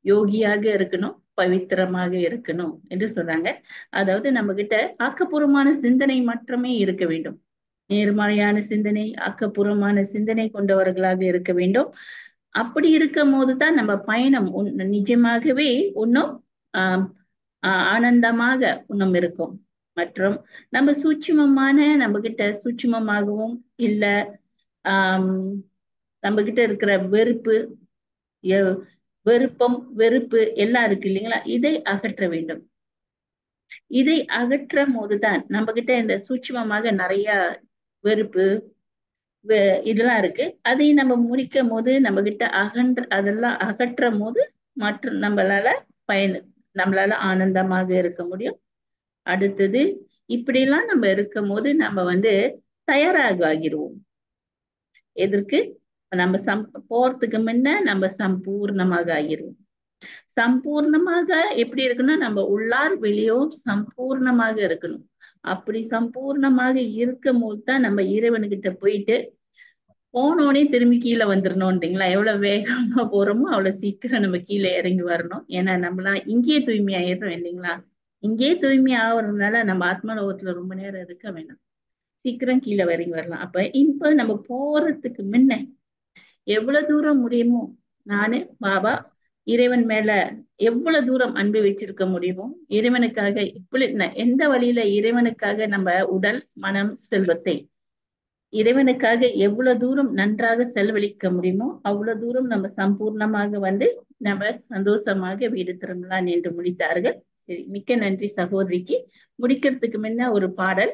யோகியாக இருக்கணும், பவித்திரமாக இருக்கணும் என்று சொல்றாங்க. அதாவது நம்ம கிட்ட ஆக்கப்பூர்வமான சிந்தனை மட்டுமே இருக்க வேண்டும், நேர்மறையான சிந்தனை, ஆக்கப்பூர்வமான சிந்தனை கொண்டவர்களாக இருக்க வேண்டும். அப்படி இருக்கும் போதுதான் நம்ம பயணம் நிஜமாகவே இன்னும் ஆனந்தமாக இன்னும் இருக்கும். மற்றும் நம்ம சூட்சுமமான, நம்ம கிட்ட சூட்சுமமாகவும் இல்ல நம்ம கிட்ட இருக்கிற வெறுப்பு எல்லாம் இருக்கு இல்லைங்களா, இதை அகற்ற வேண்டும். இதை அகற்றும் போதுதான் நம்ம கிட்ட இந்த சூட்சுமமாக நிறைய வெறுப்பு இதெல்லாம் இருக்கு. அதை நம்ம முடிக்கும் போது நம்ம கிட்ட அதெல்லாம் அகற்றும் போது மற்றும் நம்மளால ஆனந்தமாக இருக்க முடியும். அடுத்தது இப்படிலாம் நம்ம இருக்கும் போது நம்ம தயாராக ஆகிடுவோம். எதற்கு? நம்ம போறதுக்கு முன்ன நம்ம சம்பூர்ணமாக ஆகிடுவோம். சம்பூர்ணமாக எப்படி இருக்குன்னா, நம்ம உள்ளார் வெளியும் சம்பூர்ணமாக இருக்கணும். அப்படி சம்பூர்ணமாக இருக்கும் போது தான் நம்ம இறைவனுக்கிட்ட போயிட்டு போனோடனே திரும்பி கீழே வந்துடணும்ன்றீங்களா? எவ்வளவு வேகமா போறோமோ அவ்வளவு சீக்கிரம் நம்ம கீழே இறங்கி வரணும். ஏன்னா நம்மளாம் இங்கேயே தூய்மை ஆயிடுறோம் இல்லைங்களா? இங்கேயே தூய்மை ஆகுறதுனால நம்ம ஆத்மலோகத்துல ரொம்ப நேரம் இருக்க வேணாம், சீக்கிரம் கீழே இறங்கி வரலாம். அப்ப இப்ப நம்ம போறதுக்கு முன்ன எவ்வளவு தூரம் முடியுமோ, நானு பாபா இறைவன் மேல எவ்வளவு தூரம் அன்பு வச்சிருக்க முடியுமோ, இறைவனுக்காக எந்த வழியில இறைவனுக்காக நம்ம உடல் மனம் செல்வத்தை இறைவனுக்காக எவ்வளவு தூரம் நன்றாக செலவழிக்க முடியுமோ அவ்வளவு தூரம் நம்ம சம்பூர்ணமாக நம்ம சந்தோஷமாக வீடு திரும்பலாம் என்று முடித்தார்கள். சரி, மிக்க நன்றி சகோதரிக்கு. முடிக்கிறதுக்கு முன்ன ஒரு பாடல்